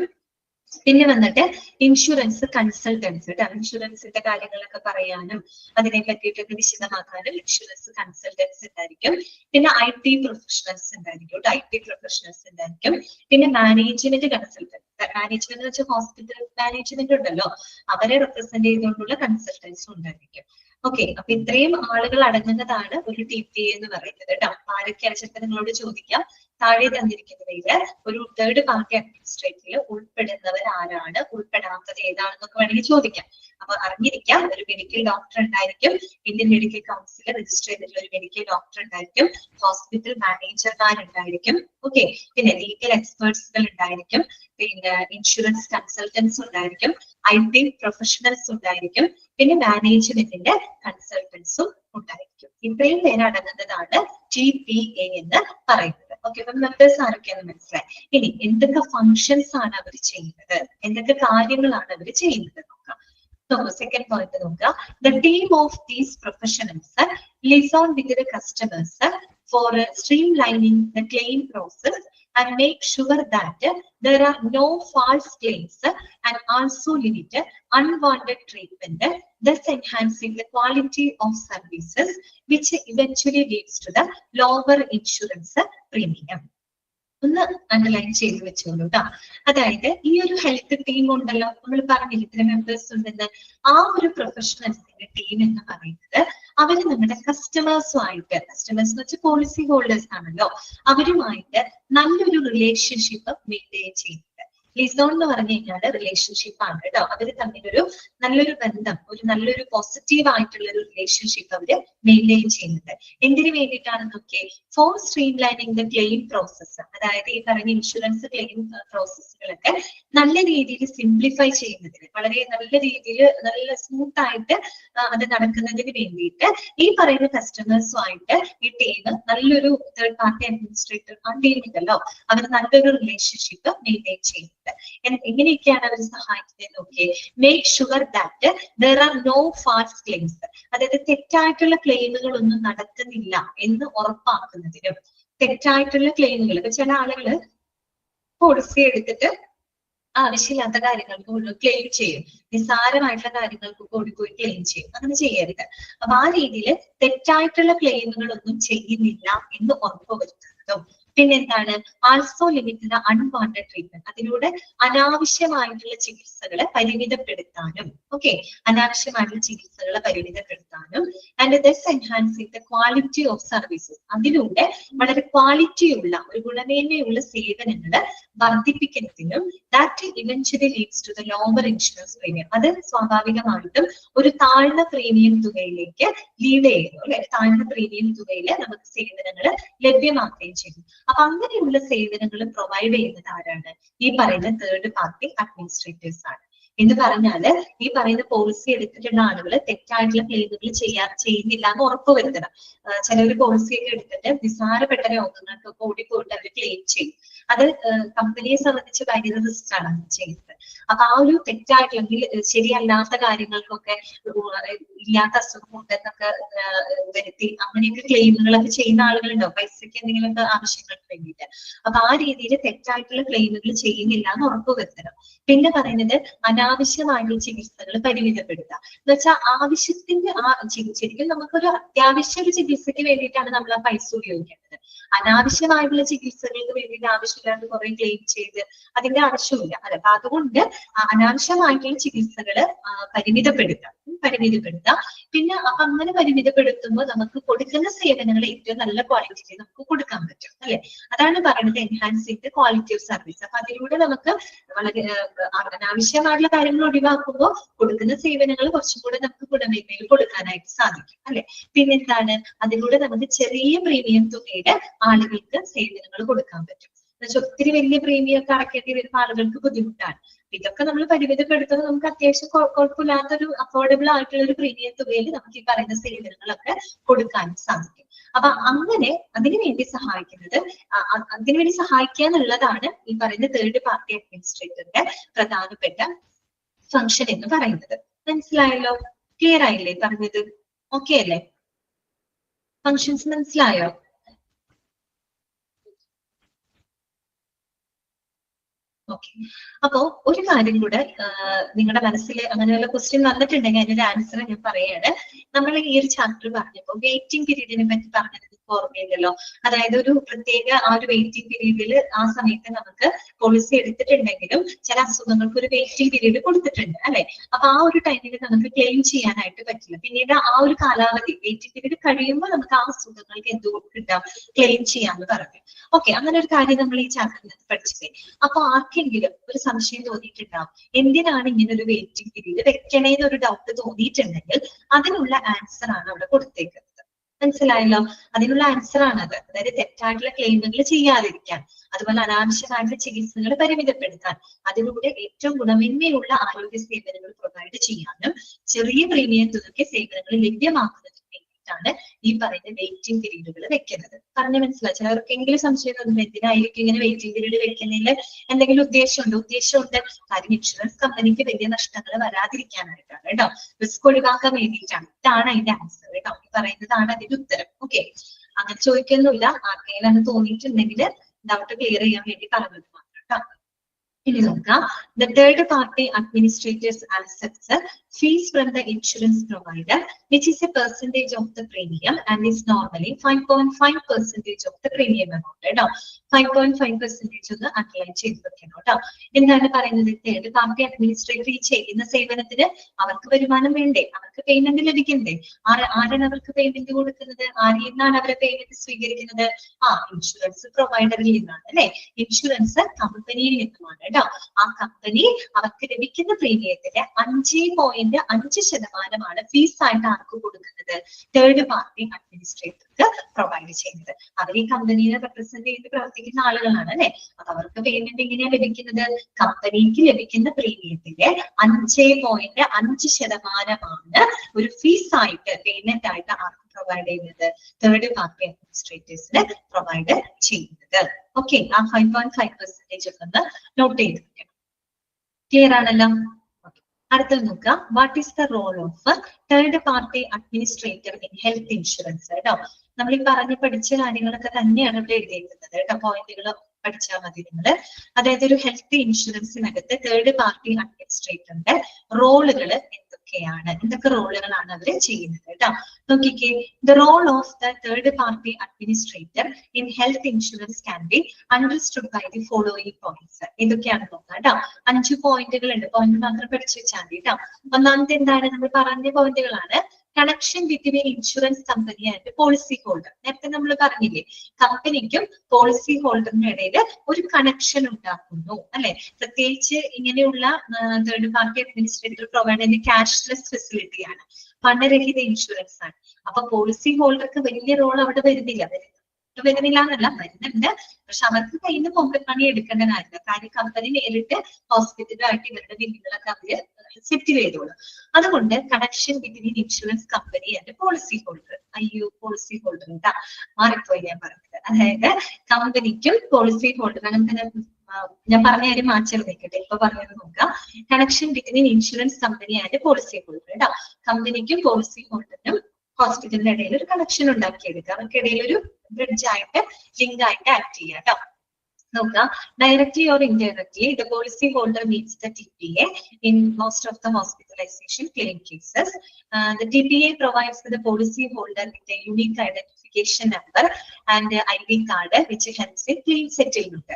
പിന്നെ വന്നിട്ട് ഇൻഷുറൻസ് കൺസൾട്ടൻസ്, ഇൻഷുറൻസിന്റെ കാര്യങ്ങളൊക്കെ പറയാനും അതിനെ പറ്റിയിട്ടൊക്കെ വിശദമാക്കാനും ഇൻഷുറൻസ് കൺസൾട്ടൻസ് ഉണ്ടായിരിക്കും. പിന്നെ IT പ്രൊഫഷണൽസ് ഉണ്ടായിരിക്കും, IT പ്രൊഫഷണൽസ് ഉണ്ടായിരിക്കും. പിന്നെ മാനേജ്മെന്റ് കൺസൾട്ടൻസ്, മാനേജ്മെന്റ് എന്ന് വെച്ചാൽ ഹോസ്പിറ്റൽ മാനേജ്മെന്റ് ഉണ്ടല്ലോ, അവരെ റെപ്രസെന്റ് ചെയ്തുകൊണ്ടുള്ള കൺസൾട്ടൻസും ഉണ്ടായിരിക്കും. ഓക്കെ, അപ്പൊ ഇത്രയും ആളുകൾ അടങ്ങുന്നതാണ് ഒരു TPA എന്ന് പറയുന്നത് കേട്ടോ. ആരൊക്കെയാണ് ചിലപ്പോൾ നിങ്ങളോട് ചോദിക്കാം, താഴെ തന്നിരിക്കുന്നവയില് ഒരു തേർഡ് പാർട്ടി അഡ്മിനിസ്ട്രേറ്റീവിൽ ഉൾപ്പെടുന്നവർ ആരാണ്, ഉൾപ്പെടാത്തത് ഏതാണെന്നൊക്കെ വേണമെങ്കിൽ ചോദിക്കാം. അപ്പൊ അറിഞ്ഞിരിക്കാം, ഒരു മെഡിക്കൽ ഡോക്ടർ ഉണ്ടായിരിക്കും, ഇന്ത്യൻ മെഡിക്കൽ കൗൺസിൽ രജിസ്റ്റർ ചെയ്തിട്ടുള്ള ഒരു മെഡിക്കൽ ഡോക്ടർ ഉണ്ടായിരിക്കും, ഹോസ്പിറ്റൽ മാനേജർമാരുണ്ടായിരിക്കും, ഓക്കെ, പിന്നെ ലീഗൽ എക്സ്പേർട്സുകൾ ഉണ്ടായിരിക്കും, പിന്നെ ഇൻഷുറൻസ് കൺസൾട്ടൻസ് ഉണ്ടായിരിക്കും, IT പ്രൊഫഷണൽസ് ഉണ്ടായിരിക്കും, പിന്നെ മാനേജ്മെന്റിന്റെ കൺസൾട്ടൻസും ഉണ്ടായിരിക്കും. ഇത്രയും പേരടങ്ങുന്നതാണ് TPA എന്ന് പറയുന്നത്. ഓക്കെ, അപ്പൊ മെമ്പേഴ്സ് ആരൊക്കെയാണെന്ന് മനസ്സിലായി. ഇനി എന്തൊക്കെ ഫങ്ഷൻസ് ആണ് അവർ ചെയ്യുന്നത്, എന്തൊക്കെ കാര്യങ്ങളാണ് അവർ ചെയ്യുന്നത് നോക്കാം. സെക്കൻഡ് പോയിന്റ് നോക്കുക. The team of these professionals liaison with the customers for streamlining the claim process and make sure that there are no false claims and also limit unwanted treatment, thus enhancing the quality of services, which eventually leads to the lower insurance premium. ഒന്ന് അണ്ടർലൈൻ ചെയ്ത് വെച്ചോളൂ കേട്ടോ. അതായത് ഈ ഒരു ഹെൽത്ത് ടീം ഉണ്ടല്ലോ, നമ്മൾ പറഞ്ഞില്ല ഇത്ര മെമ്പേഴ്സ് ഉണ്ടെന്ന്. ആ ഒരു പ്രൊഫഷണൽസിന്റെ ടീം എന്ന് പറയുന്നത് അവര് നമ്മുടെ കസ്റ്റമേഴ്സുമായിട്ട്, കസ്റ്റമേഴ്സ് എന്ന് വെച്ചാൽ പോളിസി ഹോൾഡേഴ്സ് ആണല്ലോ, അവരുമായിട്ട് നല്ലൊരു റിലേഷൻഷിപ്പ് മെയിൻറ്റെയിൻ ചെയ്യുന്നത്. ലിസോൺ എന്ന് പറഞ്ഞു കഴിഞ്ഞാൽ റിലേഷൻഷിപ്പ് ആണ് കേട്ടോ. അവര് തമ്മിലൊരു നല്ലൊരു ബന്ധം, ഒരു നല്ലൊരു പോസിറ്റീവ് ആയിട്ടുള്ള ഒരു റിലേഷൻഷിപ്പ് അവര് മെയിൻറ്റെയിൻ ചെയ്യുന്നത്. എന്തിനു വേണ്ടിയിട്ടാണെന്നൊക്കെ, for streamlining the claim process, അതായത് ഈ പറഞ്ഞ ഇൻഷുറൻസ് ക്ലെയിം പ്രോസസ്സുകളൊക്കെ നല്ല രീതിയിൽ സിംപ്ലിഫൈ ചെയ്യുന്നതിന്, വളരെ നല്ല രീതിയിൽ നല്ല സ്മൂത്ത് ആയിട്ട് അത് നടക്കുന്നതിന് വേണ്ടിയിട്ട് ഈ പറയുന്ന കസ്റ്റമേഴ്സുമായിട്ട് ഈ ടീം നല്ലൊരു തേർഡ് പാർട്ടി അഡ്മിനിസ്ട്രേറ്റർ ആ ടീം ഉണ്ടല്ലോ, അവർ നല്ലൊരു റിലേഷൻഷിപ്പ് മെയിൻറ്റെയിൻ ചെയ്യുന്നത്. എങ്ങനെയൊക്കെയാണ് അവർ സഹായിക്കുന്നത് നോക്കിയേ. Make sure that there are no false claims, അതായത് തെറ്റായിട്ടുള്ള ക്ലെയിമുകളൊന്നും നടക്കുന്നില്ല എന്ന് ഉറപ്പാക്കുന്നതിനും, തെറ്റായിട്ടുള്ള ക്ലെയിമുകൾ ഇപ്പൊ ചില ആളുകള് പോളിസി എടുത്തിട്ട് ആവശ്യമില്ലാത്ത കാര്യങ്ങൾക്ക് മുഴുവൻ ക്ലെയിം ചെയ്യും, നിസ്സാരമായിട്ടുള്ള കാര്യങ്ങൾക്ക് ഓടിപ്പോയി ക്ലെയിം ചെയ്യും. അങ്ങനെ ചെയ്യരുത്. അപ്പൊ ആ രീതിയിൽ തെറ്റായിട്ടുള്ള ക്ലെയിമുകളൊന്നും ചെയ്യുന്നില്ല എന്ന് ഉറപ്പുവരുത്തുന്നതും, പിന്നെന്താണ്, also limit the unwanted treatment, അതിലൂടെ അനാവശ്യമായിട്ടുള്ള ചികിത്സകളെ പരിമിതപ്പെടുത്താനും, ഓക്കെ, അനാവശ്യമായിട്ടുള്ള ചികിത്സകളെ പരിമിതപ്പെടുത്താനും, and thus enhancing the quality of services, അതിലൂടെ വളരെ ക്വാളിറ്റിയുള്ള ഒരു ഗുണമേന്മയുള്ള സേവനങ്ങൾ വർദ്ധിപ്പിക്കുന്നതിനും, that eventually leads to the lower insurance premium, അത് സ്വാഭാവികമായിട്ടും ഒരു താഴ്ന്ന പ്രീമിയം തുകയിലേക്ക് ലീഡ് ചെയ്യുന്നു, അല്ലെ, താഴ്ന്ന പ്രീമിയം തുകയിൽ നമുക്ക് സേവനങ്ങൾ ലഭ്യമാക്കുകയും ചെയ്യും. അപ്പൊ അങ്ങനെയുള്ള സേവനങ്ങൾ പ്രൊവൈഡ് ചെയ്യുന്നത് ആരാണ്? ഈ പറയുന്ന തേർഡ് പാർട്ടി അഡ്മിനിസ്ട്രേറ്റേഴ്സ് ആണ്. എന്ന് പറഞ്ഞാല് ഈ പറയുന്ന പോളിസി എടുത്തിട്ടുള്ള ആളുകൾ തെറ്റായിട്ടുള്ള ക്ലെയിമുകൾ ചെയ്യുന്നില്ല എന്ന് ഉറപ്പുവരുത്തണം. ചിലവർ പോളിസി ഒക്കെ എടുത്തിട്ട് നിസ്സാരപ്പെട്ട രോഗങ്ങൾക്കൊക്കെ ഓടിപ്പോയിട്ട് അവർ ക്ലെയിം ചെയ്യും. അത് കമ്പനിയെ സംബന്ധിച്ച് ഭയങ്കര റിസ്ക് ആണ് ചെയ്യുന്നത്. അപ്പൊ ആ ഒരു തെറ്റായിട്ടുള്ള ശരിയല്ലാത്ത കാര്യങ്ങൾക്കൊക്കെ ഇല്ലാത്ത അസുഖം ഉണ്ടെന്നൊക്കെ വരുത്തി അങ്ങനെയൊക്കെ ക്ലെയിമുകളൊക്കെ ചെയ്യുന്ന ആളുകളുണ്ടാവും, പൈസക്ക് എന്തെങ്കിലുമൊക്കെ ആവശ്യങ്ങൾക്ക് വേണ്ടിയിട്ട്. അപ്പൊ ആ രീതിയിൽ തെറ്റായിട്ടുള്ള ക്ലെയിമുകൾ ചെയ്യുന്നില്ല എന്ന് ഉറപ്പുവരുത്തണം. പിന്നെ പറയുന്നത് അനാവശ്യമായിട്ടുള്ള ചികിത്സകൾ പരിമിതപ്പെടുത്തുക എന്ന് വെച്ചാൽ ആവശ്യത്തിന്റെ ശരിക്കും നമുക്കൊരു അത്യാവശ്യ ഒരു ചികിത്സയ്ക്ക് വേണ്ടിയിട്ടാണ് നമ്മൾ ആ പൈസ ഉപയോഗിക്കേണ്ടത്. അനാവശ്യമായിട്ടുള്ള ചികിത്സകൾക്ക് വേണ്ടിയിട്ട് ആവശ്യമില്ലാണ്ട് കുറെ ക്ലെയിം ചെയ്ത് അതിന്റെ ആവശ്യമില്ല. അല്ലെ, അപ്പൊ അതുകൊണ്ട് അനാവശ്യമായിട്ടുള്ള ചികിത്സകള് പരിമിതപ്പെടുത്താം. പിന്നെ അപ്പൊ അങ്ങനെ പരിമിതപ്പെടുത്തുമ്പോൾ നമുക്ക് കൊടുക്കുന്ന സേവനങ്ങൾ ഏറ്റവും നല്ല ക്വാളിറ്റിയിൽ നമുക്ക് കൊടുക്കാൻ പറ്റും, അല്ലെ. അതാണ് പറയുന്നത് enhancing the quality of service. അപ്പൊ അതിലൂടെ നമുക്ക് വളരെ അനാവശ്യമായിട്ടുള്ള കാര്യങ്ങൾ ഒഴിവാക്കുമ്പോൾ കൊടുക്കുന്ന സേവനങ്ങൾ കുറച്ചും കൂടെ നമുക്ക് ഗുണമേന്മയിൽ കൊടുക്കാനായിട്ട് സാധിക്കും, അല്ലെ. പിന്നെന്താണ്, അതിലൂടെ നമുക്ക് ചെറിയ പ്രീമിയം തുകയുടെ ആളുകൾക്ക് സേവനങ്ങൾ കൊടുക്കാൻ പറ്റും. എന്നുവെച്ചാൽ ഒത്തിരി വലിയ പ്രീമിയം ഒക്കെ അടക്കേണ്ടി വരുന്ന ആളുകൾക്ക് ബുദ്ധിമുട്ടാണ്. ഇതൊക്കെ നമ്മൾ പരിമിതപ്പെടുത്തുന്നത് നമുക്ക് അത്യാവശ്യം കുഴപ്പമില്ലാത്തൊരു അഫോർഡബിൾ ആയിട്ടുള്ള ഒരു പ്രീമിയം തുകയിൽ നമുക്ക് ഈ പറയുന്ന സേവനങ്ങളൊക്കെ കൊടുക്കാൻ സാധിക്കും. അപ്പൊ അങ്ങനെ അതിനുവേണ്ടി സഹായിക്കുന്നത് അതിനുവേണ്ടി സഹായിക്കുക എന്നുള്ളതാണ് ഈ പറയുന്ന തേർഡ് പാർട്ടി അഡ്മിനിസ്ട്രേറ്ററിന്റെ പ്രധാനപ്പെട്ട ഫംഗ്ഷൻ എന്ന് പറയുന്നത്. മനസ്സിലായല്ലോ? ക്ലിയർ ആയില്ലേ പറഞ്ഞത്? ഓക്കെ അല്ലേ? ഫങ്ഷൻസ് മനസ്സിലായോ? ഓക്കെ. അപ്പോ ഒരു കാര്യം കൂടെ നിങ്ങളുടെ മനസ്സിൽ അങ്ങനെ വല്ല ക്വസ്റ്റ്യൻ വന്നിട്ടുണ്ടെങ്കിൽ അതിന്റെ ആൻസർ ഞാൻ പറയാണ്. നമ്മൾ ഈ ഒരു ചാപ്റ്റർ പറഞ്ഞപ്പോ വെയിറ്റിംഗ് പീരീഡിനെ പറ്റി പറഞ്ഞത് ഓർമ്മയില്ലല്ലോ. അതായത് ഒരു പ്രത്യേക ആ ഒരു വെയിറ്റിംഗ് പീരീഡിൽ ആ സമയത്ത് നമുക്ക് പോളിസി എടുത്തിട്ടുണ്ടെങ്കിലും ചില അസുഖങ്ങൾക്ക് ഒരു വെയിറ്റിംഗ് പീരീഡ് കൊടുത്തിട്ടുണ്ട് അല്ലെ. അപ്പൊ ആ ഒരു ടൈമിൽ നമുക്ക് ക്ലെയിം ചെയ്യാനായിട്ട് പറ്റില്ല. പിന്നീട് ആ ഒരു കാലാവധി വെയിറ്റിംഗ് പീരീഡ് കഴിയുമ്പോൾ നമുക്ക് ആ അസുഖങ്ങൾക്ക് എന്ത് കിട്ടാം, ക്ലെയിം ചെയ്യാന്ന് പറഞ്ഞു. ഓക്കെ, അങ്ങനെ ഒരു കാര്യം നമ്മൾ ഈ ചാപ്റ്ററിൽ പഠിച്ചില്ലേ. അപ്പൊ ആർക്കെങ്കിലും ഒരു സംശയം തോന്നിയിട്ടുണ്ടാവും, എന്തിനാണ് ഇങ്ങനെ ഒരു വെയിറ്റിംഗ് പീരീഡ് വെക്കണേന്ന് ഒരു ഡൗട്ട് തോന്നിയിട്ടുണ്ടെങ്കിൽ അതിനുള്ള ആൻസർ ആണ് അവിടെ കൊടുത്തേക്കുന്നത്. മനസ്സിലായല്ലോ? അതിനുള്ള ആൻസർ ആണ് അത്. അതായത് തെറ്റായിട്ടുള്ള ക്ലെയിമുകൾ ചെയ്യാതിരിക്കാൻ, അതുപോലെ അനാവശ്യമായിട്ടുള്ള ചികിത്സകൾ പരിമിതപ്പെടുത്താൻ, അതിലൂടെ ഏറ്റവും ഗുണമേന്മയുള്ള ആരോഗ്യ സേവനങ്ങൾ പ്രൊവൈഡ് ചെയ്യാനും ചെറിയ പ്രീമിയം തുകയ്ക്ക് സേവനങ്ങൾ ലഭ്യമാക്കുന്നതിന് വേണ്ടിയിട്ടാണ് ഈ പറയുന്ന വെയിറ്റിംഗ് പീരീഡുകൾ വെക്കുന്നത്. പറഞ്ഞു മനസ്സിലായി? ചിലർക്കെങ്കിലും സംശയം തോന്നുന്നു, എന്തിനായിരിക്കും ഇങ്ങനെ വെയിറ്റിംഗ് പീരീഡ് വെക്കുന്നതിൽ എന്തെങ്കിലും ഉദ്ദേശമുണ്ട്? ഉദ്ദേശമുണ്ട്. കാര്യം ഇൻഷുറൻസ് കമ്പനിക്ക് വലിയ നഷ്ടങ്ങൾ വരാതിരിക്കാനായിട്ടാണ് കേട്ടോ, റിസ്ക് ഒഴിവാക്കാൻ വേണ്ടിയിട്ടാണ്. ഇതാണ് അതിന്റെ ആൻസർ കേട്ടോ, ഈ പറയുന്നതാണ് അതിന്റെ ഉത്തരം. ഓക്കെ, അങ്ങനെ ചോദിക്കൊന്നുമില്ല. ആർക്കെങ്കിലും അത് തോന്നിയിട്ടുണ്ടെങ്കിൽ ഡൗട്ട് ക്ലിയർ ചെയ്യാൻ വേണ്ടി പറഞ്ഞത് മാത്രം കേട്ടോ. ഇനി നോക്കാം. The third party administrators accepts fees from the insurance provider, which is a percentage of the premium and is normally 5.5% of the premium amount. കേട്ടോ, 5.5% ഒന്ന് അപ്ലൈ ചെയ്ത് വെക്കണം കേട്ടോ. എന്താണ് പറയുന്നത്? തേർഡ് പാർട്ടി അഡ്മിനിസ്ട്രേറ്റർ ഈ ചെയ്യുന്ന സേവനത്തിന് അവർക്ക് വരുമാനം വേണ്ടേ, അവർക്ക് പേയ്മെന്റ് ലഭിക്കണ്ടേ? ആരാണ് അവർക്ക് പേയ്മെന്റ് കൊടുക്കുന്നത്? ആരിൽ നിന്നാണ് അവരെ പേയ്മെന്റ് സ്വീകരിക്കുന്നത്? ഇൻഷുറൻസ് പ്രൊവൈഡറിൽ നിന്നാണ് അല്ലെ. ഇൻഷുറൻസ് കമ്പനിയിൽ നിന്നുമാണ് കേട്ടോ. ആ കമ്പനി അവർക്ക് ലഭിക്കുന്ന പ്രീമിയത്തിന്റെ 5.5% ഫീസ് ആയിട്ട് ആർക്ക് കൊടുക്കുന്നത്? തേർഡ് പാർട്ടി അഡ്മിനിസ്ട്രേറ്റർക്ക് പ്രൊവൈഡ് ചെയ്യുന്നത്. അവർ ഈ കമ്പനിയെ റെപ്രസെന്റ് ചെയ്ത് പ്രവർത്തിക്കുന്ന ആളുകളാണ് അല്ലെ. അപ്പൊ അവർക്ക് പേയ്മെന്റ് എങ്ങനെയാണ് ലഭിക്കുന്നത്? കമ്പനിക്ക് ലഭിക്കുന്ന പ്രീമിയത്തിന്റെ 5.5% ഒരു ഫീസ് ആയിട്ട്, പേയ്മെന്റ് ആയിട്ട് ആർക്ക് പ്രൊവൈഡ് ചെയ്യുന്നത്? തേർഡ് പാർട്ടി അഡ്മിനിസ്ട്രേറ്റേഴ്സിന് പ്രൊവൈഡ് ചെയ്യുന്നത്. ഓക്കെ, ആ 5.5% ഒന്ന് നോട്ട് ചെയ്ത് വെക്കണം. ക്ലിയർ ആണല്ലോ? അടുത്തത് നോക്കാം. What is the role of third party administrator in health insurance? കേട്ടോ, നമ്മൾ ഈ പഠിച്ച കാര്യങ്ങളൊക്കെ തന്നെയാണ് ഇവിടെ എഴുതിയിരിക്കുന്നത് കേട്ടോ. പോയിന്റുകൾ പഠിച്ചാൽ മതി നിങ്ങള്. അതായത് ഒരു ഹെൽത്ത് ഇൻഷുറൻസിനകത്ത് തേർഡ് പാർട്ടി അഡ്മിനിസ്ട്രേറ്ററിന്റെ റോളുകൾ എന്തൊക്കെയാണ്, എന്തൊക്കെ റോളുകളാണ് അവർ ചെയ്യുന്നത് കേട്ടോ. നോക്കിക്കേ. The role of the third party administrator in health insurance can be understood by the following points. ഇതൊക്കെയാണെന്ന് നോക്കാം കേട്ടോ. 5 പോയിന്റുകൾ ഉണ്ട്. പോയിന്റ് മാത്രം പഠിച്ചു വെച്ചാൽ മതി കേട്ടോ. ഒന്നാമത്തെ എന്താണ്? നമ്മൾ പറഞ്ഞ പോയിന്റുകളാണ്. Connection between insurance company and policy holder. നേരത്തെ നമ്മൾ പറഞ്ഞില്ലേ, കമ്പനിക്കും പോളിസി ഹോൾഡറിനും ഇടയിൽ ഒരു കണക്ഷൻ ഉണ്ടാക്കുന്നു അല്ലെ. പ്രത്യേകിച്ച് ഇങ്ങനെയുള്ള തേർഡ് പാർട്ടി അഡ്മിനിസ്ട്രേറ്റർ പ്രൊവൈഡ് ചെയ്യുന്ന ക്യാഷ്ലെസ് ഫെസിലിറ്റിയാണ്, പണരഹിത ഇൻഷുറൻസ് ആണ്. അപ്പൊ പോളിസി ഹോൾഡർക്ക് വലിയ റോൾ അവിടെ വരുന്നില്ല എന്നല്ല, വരുന്നുണ്ട്. പക്ഷെ അവർക്ക് കയ്യിൽ നിന്ന് പോക്കറ്റ് മണി എടുക്കേണ്ട കാര്യമില്ല. കാര്യം കമ്പനി നേരിട്ട് ഹോസ്പിറ്റലുമായിട്ട് ഇവരുടെ ബില്ലുകളൊക്കെ അവര് സെറ്റിൽ ചെയ്തോളൂ. അതുകൊണ്ട് connection between insurance company and policy holder. Policy holder എന്താ മാറിപ്പോയി ഞാൻ പറഞ്ഞത്. അതായത് കമ്പനിക്കും പോളിസി ഹോൾഡർ, അങ്ങനെ ഞാൻ പറഞ്ഞ കാര്യം മാറ്റം വെക്കട്ടെ. ഇപ്പൊ പറഞ്ഞത് നോക്കാം. Connection between insurance company and policy holder കേട്ടോ. കമ്പനിക്കും പോളിസി ഹോൾഡറിനും ഹോസ്പിറ്റലിന്റെ ഇടയിൽ ഒരു കണക്ഷൻ ഉണ്ടാക്കിയെടുക്കുക. അവർക്കിടയിൽ ഒരു ബ്രിഡ്ജ് ആയിട്ട്, ലിങ്ക് ആയിട്ട് ആക്ട് ചെയ്യാം കേട്ടോ. നോക്കാം. Directly or indirectly, the policy holder meets the TPA in most of the hospitalization claim cases. The TPA provides the policy holder with a unique identification number and ID card, which helps in claim settlement.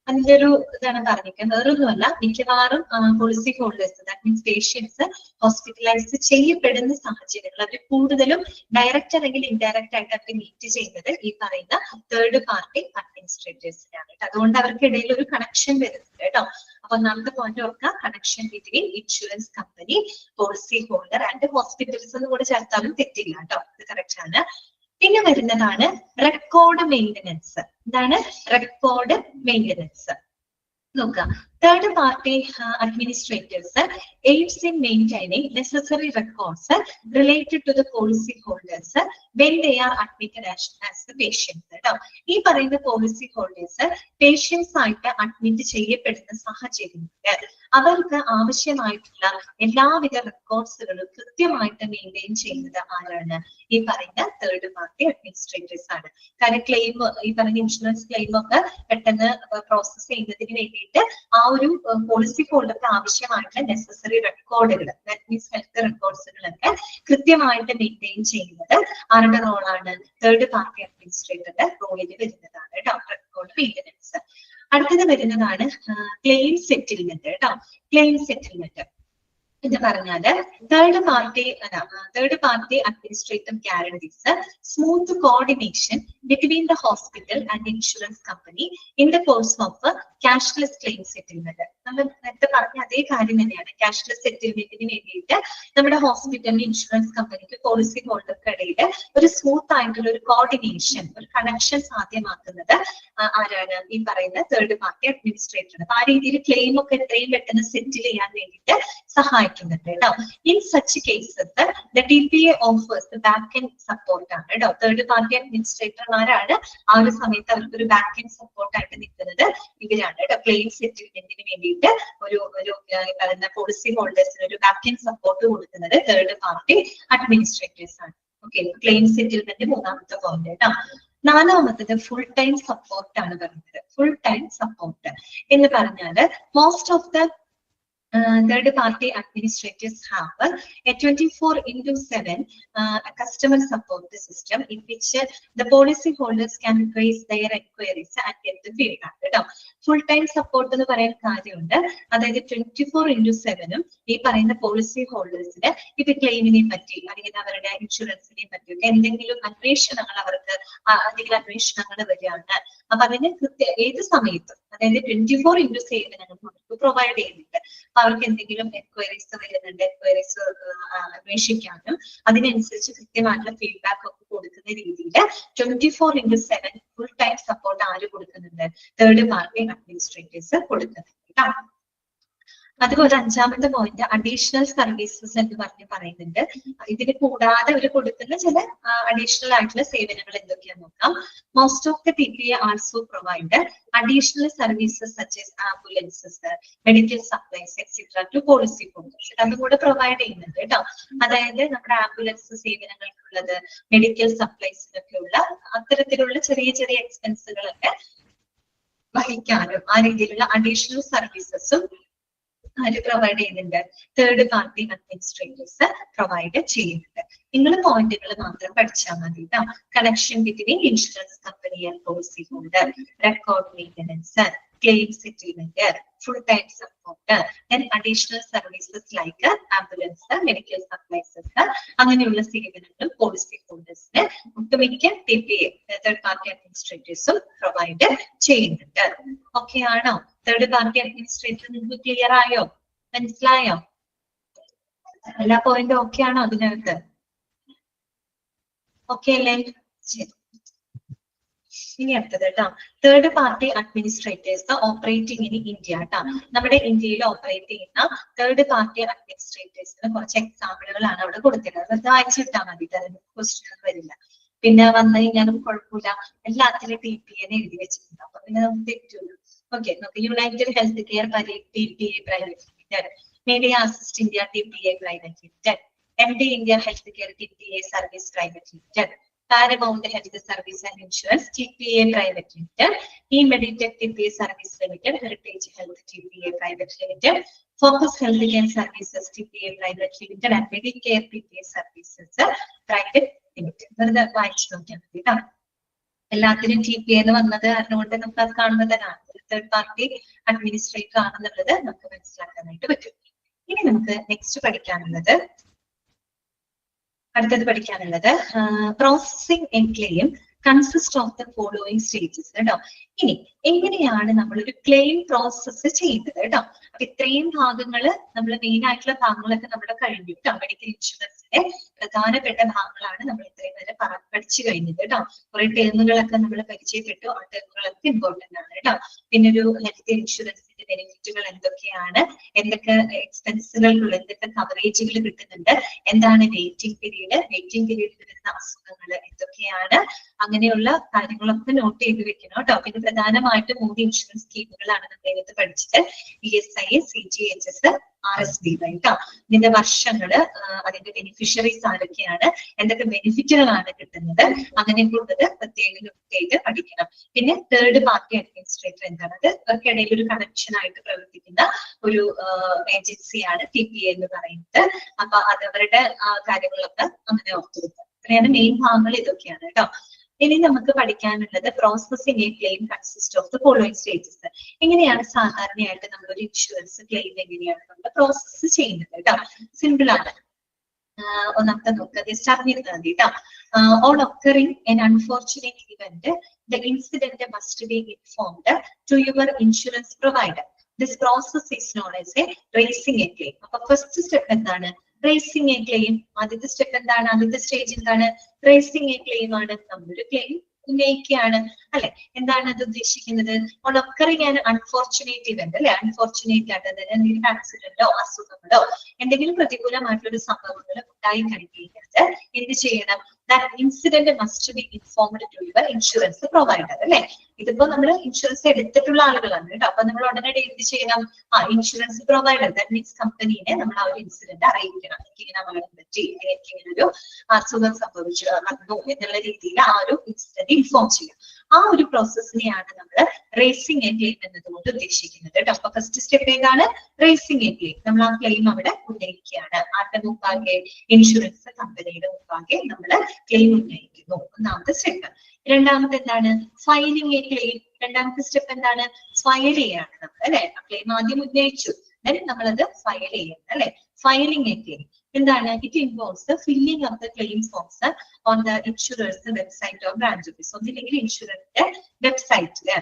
അതിന്റെ ഒരു ഇതാണ് പറഞ്ഞിരിക്കുന്നത്. വേറൊന്നുമല്ല, മിക്കവാറും policy holders, that means patients hospitalise ചെയ്യപ്പെടുന്ന സാഹചര്യങ്ങൾ അവർ കൂടുതലും ഡയറക്റ്റ് അല്ലെങ്കിൽ ഇൻഡയറക്റ്റ് ആയിട്ട് അവർ മീറ്റ് ചെയ്യുന്നത് ഈ പറയുന്ന തേർഡ് പാർട്ടി അഡ്മിനിസ്ട്രേറ്റേഴ്സിനാണ്. അതുകൊണ്ട് അവർക്കിടയിൽ ഒരു കണക്ഷൻ വരുന്നുണ്ട് കേട്ടോ. അപ്പൊ ഒന്നാമത്തെ പോയിന്റ് ഓർക്കുക, connection between insurance company, policy holder and hospitals എന്ന് കൂടെ ചേർത്താലും തെറ്റില്ല കേട്ടോ. ഇത് കറക്റ്റ് ആണ്. പിന്നെ വരുന്നതാണ് റെക്കോർഡ് മെയിൻ്റനൻസ്. എന്താണ് റെക്കോർഡ് മെയിൻ്റനൻസ്? നോക്കുക. Third party administrators aids in maintaining necessary records related to the policy holders when they are admitted as the patients. ഈ പറയുന്ന പോളിസി ഹോൾഡേഴ്സ് പേഷ്യൻസ് ആയിട്ട് അഡ്മിറ്റ് ചെയ്യപ്പെടുന്ന സാഹചര്യത്തിൽ അവർക്ക് ആവശ്യമായിട്ടുള്ള എല്ലാവിധ റെക്കോർഡ്സുകളും കൃത്യമായിട്ട് മെയിൻറ്റെയിൻ ചെയ്യുന്നത് ആരാണ്? ഈ പറയുന്ന തേർഡ് പാർട്ടി അഡ്മിനിസ്ട്രേറ്റേഴ്സ് ആണ്. കാരണം ക്ലെയിം, ഈ പറയുന്ന ഇൻഷുറൻസ് ക്ലെയിം ഒക്കെ പെട്ടെന്ന് പ്രോസസ് ചെയ്യുന്നതിന് വേണ്ടിയിട്ട് ആ ഒരു പോളിസി ഹോൾഡർക്ക് ആവശ്യമായിട്ടുള്ള നെസസറി റെക്കോർഡുകൾ, ദാറ്റ് മീൻസ് ഹെൽത്ത് റെക്കോർഡ്സുകളൊക്കെ കൃത്യമായിട്ട് മെയിൻറ്റെയിൻ ചെയ്യുന്നത് ആരുടെ റോളാണ്? തേർഡ് പാർട്ടി അഡ്മിനിസ്ട്രേറ്ററുടെ റോളിൽ വരുന്നതാണ് കേട്ടോ, റെക്കോർഡ് മെയിൻ്റെനൻസ്. അടുത്തത് വരുന്നതാണ് ക്ലെയിം സെറ്റിൽമെന്റ് കേട്ടോ. ക്ലെയിം സെറ്റിൽമെന്റ് എന്ന് പറഞ്ഞാല് third party administrative guarantees smooth coordination between the hospital and insurance company in the course of cashless claim settlement. നമ്മൾ നേരത്തെ പറഞ്ഞ അതേ കാര്യം തന്നെയാണ്. ക്യാഷ്ലെസ് സെറ്റിൽമെന്റിന് വേണ്ടിയിട്ട് നമ്മുടെ ഹോസ്പിറ്റലിന് ഇൻഷുറൻസ് കമ്പനിക്ക് പോളിസി ഹോൾഡർക്ക് ഇടയിൽ ഒരു സ്മൂത്ത് ആയിട്ടുള്ള ഒരു കോർഡിനേഷൻ, ഒരു കണക്ഷൻ സാധ്യമാക്കുന്നത് ആരാണ്? ഈ പറയുന്ന തേർഡ് പാർട്ടി അഡ്മിനിസ്ട്രേറ്റർ. അപ്പൊ ആ രീതിയിൽ ക്ലെയിം ഒക്കെ എത്രയും പെട്ടെന്ന് സെറ്റിൽ ചെയ്യാൻ വേണ്ടിയിട്ട് സഹായിക്കുന്നുണ്ട് കേട്ടോ. In such cases the TPA offers back end support ആണ് കേട്ടോ. തേർഡ് പാർട്ടി അഡ്മിനിസ്ട്രേറ്റർമാരാണ് ആ ഒരു സമയത്ത് അവർക്ക് ഒരു ബാക്ക് എൻഡ് സപ്പോർട്ട് ആയിട്ട് നിൽക്കുന്നത് ഇവരാണ് കേട്ടോ. ക്ലെയിം സെറ്റിൽമെന്റിന് വേണ്ടിയിട്ട് ഒരു പോളിസി ഹോൾഡേഴ്സിന് ഒരു ബാക്ക് എൻഡ് സപ്പോർട്ട് കൊടുക്കുന്നത് തേർഡ് പാർട്ടി അഡ്മിനിസ്ട്രേറ്റേഴ്സ് ആണ്. ഓക്കെ, ക്ലെയിം സെറ്റിൽമെന്റ് മൂന്നാമത്തെ പോയിന്റ് കേട്ടോ. നാലാമത്തത് ഫുൾ ടൈം സപ്പോർട്ട് ആണ് പറയുന്നത്. ഫുൾ ടൈം സപ്പോർട്ട് എന്ന് പറഞ്ഞാല് most of the third party administrators have a 24/7 customer support system in which the policy holders can raise their enquiries and get the feedback. Full time support എന്ന് പറയാൻ കാര്യമുണ്ട്. അതായത് 24/7 ഈ പറയുന്ന പോളിസി ഹോൾഡേഴ്സിന് ഇപ്പൊ ക്ലെയിമിനെ പറ്റി അല്ലെങ്കിൽ അവരുടെ ഇൻഷുറൻസിനെ പറ്റിയൊക്കെ എന്തെങ്കിലും അന്വേഷണങ്ങൾ അവർക്ക് അന്വേഷണങ്ങൾ വരികയാണ്. അപ്പൊ അതിന് ഏത് സമയത്തും, അതായത് 24/7 നമുക്ക് പ്രൊവൈഡ് ചെയ്യുന്നുണ്ട്. അവർക്ക് എന്തെങ്കിലും എൻക്വയറീസ് വരുന്നുണ്ട്, എൻക്വയറീസ് അന്വേഷിക്കാനും അതിനനുസരിച്ച് കൃത്യമായിട്ടുള്ള ഫീഡ്ബാക്ക് ഒക്കെ കൊടുക്കുന്ന രീതിയിൽ 24/7 ഫുൾ ടൈം സപ്പോർട്ട് ആര് കൊടുക്കുന്നുണ്ട്? തേർഡ് പാർട്ടി അഡ്മിനിസ്ട്രേറ്റേഴ്സ് കൊടുക്കുന്നുണ്ട്. അതുപോലെ അഞ്ചാമത്തെ പോയിന്റ് അഡീഷണൽ സർവീസസ് എന്ന് പറയുന്നുണ്ട്. ഇതിന് കൂടാതെ അവർ കൊടുക്കുന്ന ചില അഡീഷണൽ ആയിട്ടുള്ള സേവനങ്ങൾ എന്തൊക്കെയാന്ന് നോക്കാം. Most of the TPA also provide additional services such as ambulances, medical supplies etcetera to policy holders. അതും കൂടെ പ്രൊവൈഡ് ചെയ്യുന്നുണ്ട് കേട്ടോ. അതായത് നമ്മുടെ ആംബുലൻസ് സേവനങ്ങൾക്കുള്ളത്, മെഡിക്കൽ സപ്ലൈസിനൊക്കെയുള്ള അത്തരത്തിലുള്ള ചെറിയ ചെറിയ എക്സ്പെൻസുകളൊക്കെ വഹിക്കാനും ആ രീതിയിലുള്ള അഡീഷണൽ സർവീസസും ആര് പ്രൊവൈഡ് ചെയ്യുന്നുണ്ട്? തേർഡ് പാർട്ടി അഡ്മിനിസ്ട്രേറ്റേഴ്സ് പ്രൊവൈഡ് ചെയ്യുന്നുണ്ട്. നിങ്ങൾ പോയിന്റുകൾ മാത്രം പഠിച്ചാൽ മതി കേട്ടോ. Connection between insurance company and policy holder, record maintenance, claim settlement, full time support, then additional services like ambulance, medical supplies, അങ്ങനെയുള്ള സേവനങ്ങളും പോളിസി ഹോൾഡേഴ്സിന് ഒട്ടുമിക്ക TPA തേർഡ് പാർട്ടി അഡ്മിനിസ്ട്രേറ്റേഴ്സും പ്രൊവൈഡ് ചെയ്യുന്നുണ്ട്. ഓക്കെ ആണോ? തേർഡ് പാർട്ടി അഡ്മിനിസ്ട്രേറ്റർ നിങ്ങൾക്ക് ക്ലിയർ ആയോ? മനസ്സിലായോ? എല്ലാ പോയിന്റും ഓക്കെ ആണോ അതിനകത്ത്? ഓക്കെ അല്ലേ? ശരി. ഇനി അടുത്തത് കേട്ടോ, third party administrators operating in India കേട്ടോ. നമ്മുടെ ഇന്ത്യയിൽ ഓപ്പറേറ്റ് ചെയ്യുന്ന തേർഡ് പാർട്ടി അഡ്മിനിസ്ട്രേറ്റേഴ്സിന് കുറച്ച് എക്സാമ്പിളുകളാണ് അവിടെ കൊടുത്തിട്ടുള്ളത്. അത് വായിച്ചിട്ടാൽ മതി, ക്വസ്റ്റ്യൻ ഒന്നും വരില്ല. പിന്നെ വന്നു കഴിഞ്ഞാലും കുഴപ്പമില്ല, എല്ലാത്തിലും TPA എഴുതി വെച്ചിട്ടുണ്ട്. അപ്പൊ പിന്നെ നമുക്ക് തെറ്റുള്ളൂ. ഓക്കെ, നമുക്ക് United health care TPA private limited, media assist India TPA private limited, MD India health care TPA service private limited, Paramount Health Service and Insurance TPA Private Limited, eMeditech TPA Service Limited, Heritage Health TPA Private Limited, Focus Healthcare Services TPA Private Limited, and Medicare TPA Services Private Limited. വെറുതെ വായിച്ചു നോക്കിയാൽ മതി കേട്ടോ. എല്ലാത്തിനും TPA എന്ന് വന്നത് അതുകൊണ്ട് നമുക്ക് അത് കാണുന്നതാണ് തേർഡ് പാർട്ടി അഡ്മിനിസ്ട്രേറ്റർ ആണെന്നുള്ളത് നമുക്ക് മനസ്സിലാക്കാനായിട്ട് പറ്റും. ഇനി നമുക്ക് നെക്സ്റ്റ് പഠിക്കാനുള്ളത് processing A claim consist of the following stages കേട്ടോ. ഇനി എങ്ങനെയാണ് നമ്മൾ ഒരു ക്ലെയിം പ്രോസസ്സ് ചെയ്യുന്നത് കേട്ടോ. അപ്പൊ ഇത്രയും ഭാഗങ്ങള് നമ്മൾ മെയിൻ ആയിട്ടുള്ള ഭാഗങ്ങളൊക്കെ നമ്മുടെ കഴിഞ്ഞു കേട്ടോ. മെഡിക്കൽ ഇൻഷുറൻസിന്റെ പ്രധാനപ്പെട്ട ഭാഗങ്ങളാണ് നമ്മൾ ഇത്രയും വരെ പഠിച്ചു കഴിഞ്ഞത് കേട്ടോ. കുറെ ടേമുകളൊക്കെ നമ്മൾ പരിചയപ്പെട്ടു. ആ ടേമുകളൊക്കെ ഇമ്പോർട്ടന്റ് ആണ് കേട്ടോ. പിന്നെ ഒരു ഹെൽത്ത് ഇൻഷുറൻസിന്റെ ബെനിഫിറ്റുകൾ എന്തൊക്കെയാണ്, എന്തൊക്കെ എക്സ്പെൻസുകൾക്കുള്ള എന്തൊക്കെ കവറേജുകൾ കിട്ടുന്നുണ്ട്, എന്താണ് വെയിറ്റിംഗ് പീരീഡ് വരുന്ന അസുഖങ്ങൾ എന്തൊക്കെയാണ്, അങ്ങനെയുള്ള കാര്യങ്ങളൊക്കെ നോട്ട് ചെയ്ത് വെക്കണം കേട്ടോ. പിന്നെ പ്രധാനമായിട്ടും 3 ഇൻഷുറൻസ് സ്കീമുകളാണ് നമ്മൾ ഇതിനകത്ത് പഠിച്ചത്. ESI, CGHS, RSBY കേട്ടോ. ഇതിന്റെ വർഷങ്ങള്, അതിന്റെ ബെനിഫിഷ്യറീസ് ആരൊക്കെയാണ്, എന്തൊക്കെ ബെനിഫിറ്റുകളാണ് കിട്ടുന്നത്, അങ്ങനെയൊക്കെയുള്ളത് പ്രത്യേകം നോട്ട് ചെയ്ത് പഠിക്കണം. പിന്നെ തേർഡ് പാർട്ടി അഡ്മിനിസ്ട്രേറ്റർ എന്താണ്, അത് ഇവർക്കിടയിൽ ഒരു കണക്ഷൻ ആയിട്ട് പ്രവർത്തിക്കുന്ന ഒരു ഏജൻസിയാണ് TPA എന്ന് പറയുന്നത്. അപ്പൊ അതവരുടെ കാര്യങ്ങളൊക്കെ അങ്ങനെ ഓർത്തുവെക്കുക. അങ്ങനെയാണ് മെയിൻ ഭാഗങ്ങൾ ഇതൊക്കെയാണ് കേട്ടോ. ഇനി നമുക്ക് പഠിക്കാനുള്ളത് processing A claim consist of the following stages. എങ്ങനെയാണ് സാധാരണയായിട്ട് നമ്മളൊരു ഇൻഷുറൻസ് ക്ലെയിം എങ്ങനെയാണ് നമ്മൾ പ്രോസസ് ചെയ്യുന്നത് കേട്ടോ. സിമ്പിൾ ആണ്. ഒന്നാമത്തെ നോക്കുക, ജസ്റ്റ് അറിഞ്ഞിരുന്നാൽ മതി കേട്ടോ. On occurring an unfortunate event, the incident must be informed to your insurance provider. This process is known as a raising a claim. അപ്പൊ ഫസ്റ്റ് സ്റ്റെപ്പ് എന്താണ്? Raising a claim. ആദ്യത്തെ സ്റ്റെപ്പ് എന്താണ്? ആദ്യത്തെ സ്റ്റേജ് എന്താണ്? റേസിംഗ് എ ക്ലെയിം ആണ്. നമ്മളൊരു ക്ലെയിം ഉന്നയിക്കുകയാണ് അല്ലെ. എന്താണ് അത് ഉദ്ദേശിക്കുന്നത്? On occurring an unfortunate event അല്ലെ. അൺഫോർച്ചുനേറ്റ് ആയിട്ട് അതായത് എന്തെങ്കിലും ആക്സിഡന്റോ അസുഖങ്ങളോ എന്തെങ്കിലും പ്രതികൂലമായിട്ടുള്ള സംഭവങ്ങൾ ഉണ്ടായി കഴിഞ്ഞാൽ എന്ത് ചെയ്യണം? That incident must be informed to your insurance provider അല്ലെ. ഇതിപ്പോ നമ്മൾ ഇൻഷുറൻസ് എടുത്തിട്ടുള്ള ആളുകളാണ് കേട്ടോ. അപ്പൊ നമ്മൾ ഉടനടി എന്ത് ചെയ്യണം? ഇൻഷുറൻസ് പ്രൊവൈഡർ, ദാറ്റ് മീൻസ് കമ്പനീനെ നമ്മൾ ആ ഒരു ഇൻസിഡന്റ് അറിയിക്കണം. എനിക്ക് ഇങ്ങനെ അപകടം പറ്റി, എനിക്ക് ഇങ്ങനെ ഒരു അസുഖം സംഭവിച്ചു നടന്നു എന്നുള്ള രീതിയിൽ ആ ഒരു ഇൻസിഡന്റ് ഇൻഫോം ചെയ്യാം. ആ ഒരു പ്രോസസ്സിനെയാണ് നമ്മൾ റേസിംഗ് എ ക്ലെയിം എന്നതുകൊണ്ട് ഉദ്ദേശിക്കുന്നത് കേട്ടോ. അപ്പൊ ഫസ്റ്റ് സ്റ്റെപ്പ് ഏതാണ്? Raising a claim. നമ്മൾ ആ ക്ലെയിം അവിടെ ഉന്നയിക്കുകയാണ്. ആരുടെ മുമ്പാകെ? ഇൻഷുറൻസ് കമ്പനിയുടെ മുമ്പാകെ നമ്മൾ ക്ലെയിം ഉന്നയിക്കുന്നു. ഒന്നാമത്തെ സ്റ്റെപ്പ്. രണ്ടാമത്തെ എന്താണ്? Filing A claim. രണ്ടാമത്തെ സ്റ്റെപ്പ് എന്താണ്? ഫയൽ ചെയ്യാണ് നമ്മൾ അല്ലെ. ക്ലെയിം ആദ്യം ഉന്നയിച്ചു, നമ്മളത് ഫയൽ ചെയ്യണം അല്ലെ. ഫയലിംഗ് എ ക്ലെയിം എന്താണ്? It involves filling of the claim forms on the insurance website of branch office. ഒന്നില്ലെങ്കിൽ ഇൻഷുറൻസിന്റെ വെബ്സൈറ്റില്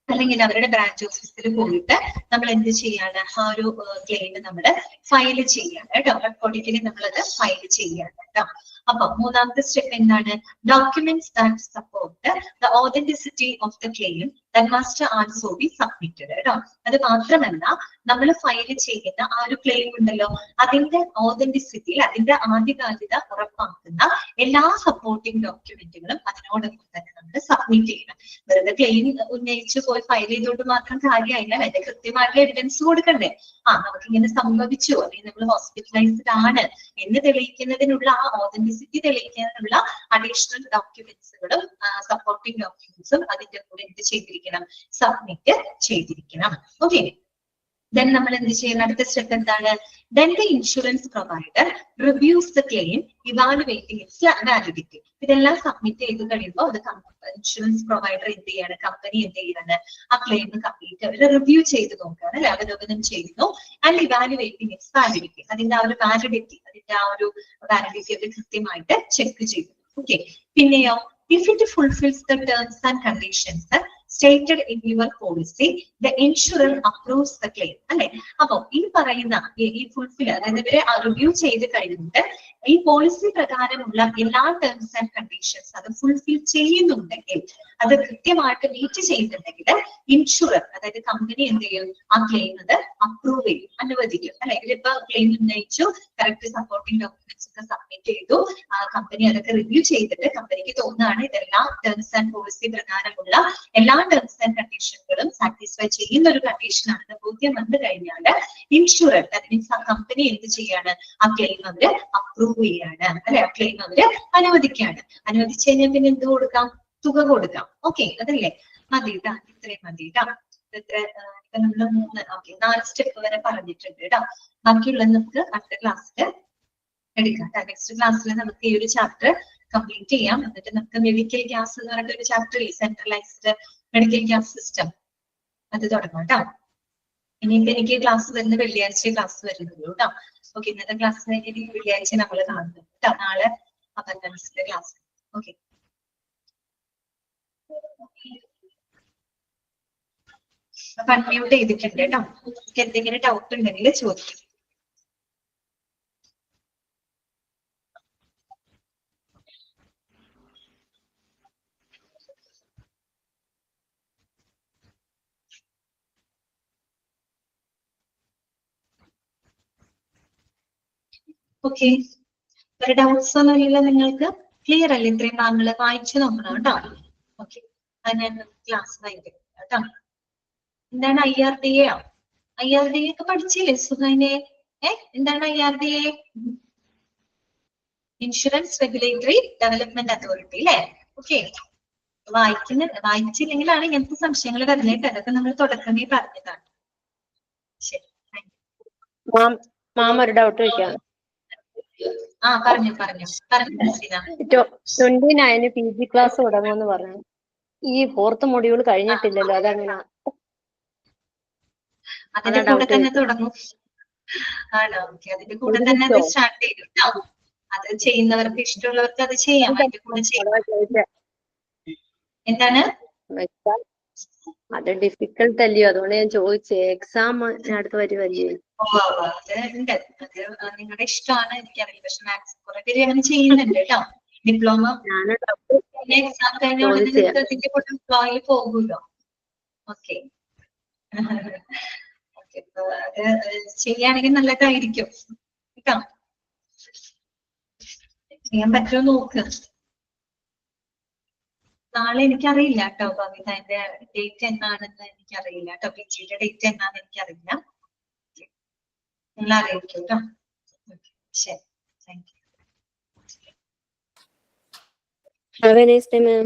അല്ലെങ്കിൽ അവരുടെ ബ്രാഞ്ച് ഓഫീസിൽ പോയിട്ട് നമ്മൾ എന്ത് ചെയ്യാണ്? ആ ഒരു ക്ലെയിം നമ്മൾ ഫയൽ ചെയ്യാണ് കേട്ടോ. റെക്കോർഡിക്കലി നമ്മളത് ഫയൽ ചെയ്യാണ് കേട്ടോ. അപ്പൊ മൂന്നാമത്തെ സ്റ്റെപ്പ് എന്താണ്? Documents that support the authenticity of the claim that must also be submitted കേട്ടോ. അത് മാത്രമല്ല, നമ്മൾ ഫയൽ ചെയ്യുന്ന ആ ഒരു ക്ലെയിം ഉണ്ടല്ലോ, അതിന്റെ ഓതന്റിസിറ്റി, അതിന്റെ ആധികാരികത ഉറപ്പാക്കുന്ന എല്ലാ സപ്പോർട്ടിംഗ് ഡോക്യുമെന്റുകളും അതിനോടൊപ്പം തന്നെ നമ്മൾ സബ്മിറ്റ് ചെയ്യണം. വെറുതെ ക്ലെയിം ഉന്നയിച്ച് പോയി ഫയൽ ചെയ്തുകൊണ്ട് മാത്രം കാര്യമായില്ല, അതിന്റെ കൃത്യമായിട്ടുള്ള എവിഡൻസ് കൊടുക്കണ്ടേ. നമുക്ക് ഇങ്ങനെ സംഭവിച്ചു, അല്ലെങ്കിൽ നമ്മൾ ഹോസ്പിറ്റലൈസ്ഡ് ആണ് എന്ന് തെളിയിക്കുന്നതിനുള്ള ആ ഓതന്റിസിറ്റി തെളിയിക്കുന്നതിനുള്ള അഡീഷണൽ ഡോക്യുമെന്റ്സുകളും സപ്പോർട്ടിംഗ് ഡോക്യുമെന്റ്സും അതിന്റെ കൂടെ എന്ത് ചെയ്തിരിക്കണം? സബ്മിറ്റ് ചെയ്തിരിക്കണം. ഓക്കെ. ദെൻ നമ്മൾ എന്ത് ചെയ്യണം? അടുത്ത സ്റ്റെപ്പ് എന്താണ്? Then the insurance provider reviews the claim evaluating it's validity. ഇതെല്ലാം സബ്മിറ്റ് ചെയ്ത് കഴിയുമ്പോൾ അത് ഇൻഷുറൻസ് പ്രൊവൈഡർ എന്ത് ചെയ്യാണ്? കമ്പനി എന്ത് ചെയ്യാണ്? ആ ക്ലെയിം കംപ്ലീറ്റ് അവർ റിവ്യൂ ചെയ്ത് നോക്കുകയാണ് അല്ലെ. അവലോകനം ചെയ്യുന്നു. And evaluating it's validity. അതിന്റെ ആ ഒരു വാലിഡിറ്റി അവർ കൃത്യമായിട്ട് ചെക്ക് ചെയ്തു. ഓക്കെ. പിന്നെയോ, if it fulfills the terms and conditions stated in your policy, the insurer approves the claim അല്ലെ. അപ്പൊ ഈ പറയുന്ന ഈ ഫുൾഫിൽ, അതായത് ഇവരെ റിവ്യൂ ചെയ്ത് കഴിഞ്ഞിട്ട് ഈ പോളിസി പ്രകാരമുള്ള എല്ലാ ടേംസ് ആൻഡ് കണ്ടീഷൻസ് അത് ഫുൾഫിൽ ചെയ്യുന്നുണ്ടെങ്കിൽ, അത് കൃത്യമായിട്ട് മീറ്റ് ചെയ്യുന്നുണ്ടെങ്കിൽ, ഇൻഷുറർ അതായത് കമ്പനി എന്ത് ചെയ്യും? ആ ക്ലെയിം അത് അപ്രൂവ് ചെയ്യും, അനുവദിക്കും അല്ലെ. ഇതിലിപ്പോ ക്ലെയിം ഉന്നയിച്ചു, കറക്റ്റ് സപ്പോർട്ടിംഗ് ഡോക്യുമെന്റ്സ് ഒക്കെ സബ്മിറ്റ് ചെയ്തു, കമ്പനി അതൊക്കെ റിവ്യൂ ചെയ്തിട്ട് കമ്പനിക്ക് തോന്നുകയാണ് ഇതെല്ലാം ടേംസ് ആൻഡ് പോളിസി പ്രകാരമുള്ള എല്ലാ ടേംസ് ആൻഡ് കണ്ടീഷനുകളും സാറ്റിസ്ഫൈ ചെയ്യുന്ന ഒരു കണ്ടീഷനാണെന്ന് ബോധ്യം വന്നു കഴിഞ്ഞാൽ ഇൻഷുറർ ദാറ്റ് മീൻസ് ആ കമ്പനി എന്ത് ചെയ്യാണ്? ആ ക്ലെയിം അവര് അപ്രൂവ് ചെയ്യാണ് അല്ലെ. ആ ക്ലെയിം അവര് അനുവദിക്കുകയാണ്. അനുവദിച്ചു കഴിഞ്ഞാൽ പിന്നെ എന്ത് കൊടുക്കാം? തുക കൊടുക്കാം. ഓക്കെ, അതല്ലേ? മതി കേട്ടാ, ഇത്രയും മതി കേട്ടാ. നമ്മള് 4 സ്റ്റെപ്പ് വരെ പറഞ്ഞിട്ടുണ്ട് കേട്ടോ. ബാക്കിയുള്ളത് നമുക്ക് അടുത്ത ക്ലാസ്സിൽ എടുക്കാം. നെക്സ്റ്റ് ക്ലാസ്സിൽ നമുക്ക് ഈ ഒരു ചാപ്റ്റർ കംപ്ലീറ്റ് ചെയ്യാം. എന്നിട്ട് നമുക്ക് മെഡിക്കൽ ഗ്യാസ് എന്ന് പറഞ്ഞിട്ട് ഒരു chapter, centralised medical gas system, അത് തുടങ്ങാം കേട്ടോ. ഇനിയിപ്പോ എനിക്ക് ക്ലാസ് വരുന്ന വെള്ളിയാഴ്ച ക്ലാസ് വരുന്നുള്ളൂ കേട്ടോ. ഓക്കെ, ഇന്നത്തെ ക്ലാസ് വെള്ളിയാഴ്ച നമ്മൾ കാണുന്നു കേട്ടോ. നാളെ അബൻഡൻസിന്റെ ക്ലാസ്. ഓക്കെ, അപ്പൊ അൺമ്യൂട്ട് ചെയ്തിട്ടുണ്ട് കേട്ടോ. എന്തെങ്കിലും ഡൗട്ട് ഉണ്ടെങ്കിൽ ചോദിക്കും. ഓക്കെ, ഒരു ഡൗട്ട്സ് ഒന്നും ഇല്ലല്ലോ നിങ്ങൾക്ക്? ക്ലിയർ അല്ലേ? ഇത്രയും ഭാഗങ്ങള് വായിച്ചു നോക്കണം കേട്ടോ. ഓക്കെ, അത് ഞാൻ ക്ലാസ് വായിക്കും കേട്ടോ. എന്താണ് IRDA? IRDA ഒക്കെ പഠിച്ചില്ലേ സുഹൈനെ? എന്താണ് IRDA? Insurance regulatory development authority അല്ലേ? ഓക്കെ, വായിച്ചില്ലെങ്കിലാണ് ഇങ്ങനത്തെ സംശയങ്ങൾ വരുന്നത്. അതൊക്കെ നമ്മൾ തുടക്കമേ പറഞ്ഞതാണ്. ശരി, മാം ഒരു ഡൗട്ട് ചോദിക്കാം. പറഞ്ഞു 29 PG ക്ലാസ് തുടങ്ങുമെന്ന് പറഞ്ഞു. ഈ 4th മൊഡ്യൂൾ കഴിഞ്ഞിട്ടില്ലല്ലോ, അതെങ്ങനെ? അതിന്റെ കൂടെ തന്നെ തുടങ്ങും. ആണോ? ഓക്കെ, അതിന്റെ കൂടെ തന്നെ അത് സ്റ്റാർട്ട് ചെയ്യും കേട്ടോ. അത് ചെയ്യുന്നവർക്ക് ഇഷ്ടമുള്ളവർക്ക് അത് ചെയ്യാം. അതിന്റെ കൂടെ ചെയ്യാം. എന്താണ്? അത് ഡിഫിക്കൽട്ട് അല്ലയോ, അതുകൊണ്ട് ഞാൻ ചോദിച്ചേ. എക്സാം അടുത്ത് വരുമല്ലേ? അത് ഉണ്ട്, അത് നിങ്ങളുടെ ഇഷ്ടമാണ്, എനിക്കറിയില്ല. പക്ഷെ മാക്സിമം കുറെ പേര് അങ്ങനെ ചെയ്യുന്നുണ്ട് കേട്ടോ. ഡിപ്ലോമ എക്സാം കഴിഞ്ഞ ഉടനെ അതിന്റെ കൂടെ എംപ്ലോയിൽ പോകുമല്ലോ. ഓക്കെ, അത് ചെയ്യുകയാണെങ്കിൽ നല്ലതായിരിക്കും കേട്ടോ. ചെയ്യാൻ പറ്റുമോ നോക്ക്. നാളെ എനിക്കറിയില്ല കേട്ടോ ഭവിത, അതിന്റെ ഡേറ്റ് എന്നാണെന്ന് എനിക്കറിയില്ല കേട്ടോ. PGയുടെ ഡേറ്റ് എന്നാന്ന് എനിക്കറിയില്ല. നിങ്ങൾ അറിയിക്കും കേട്ടോ. ശരി, thank you. Have a nice day, ma'am.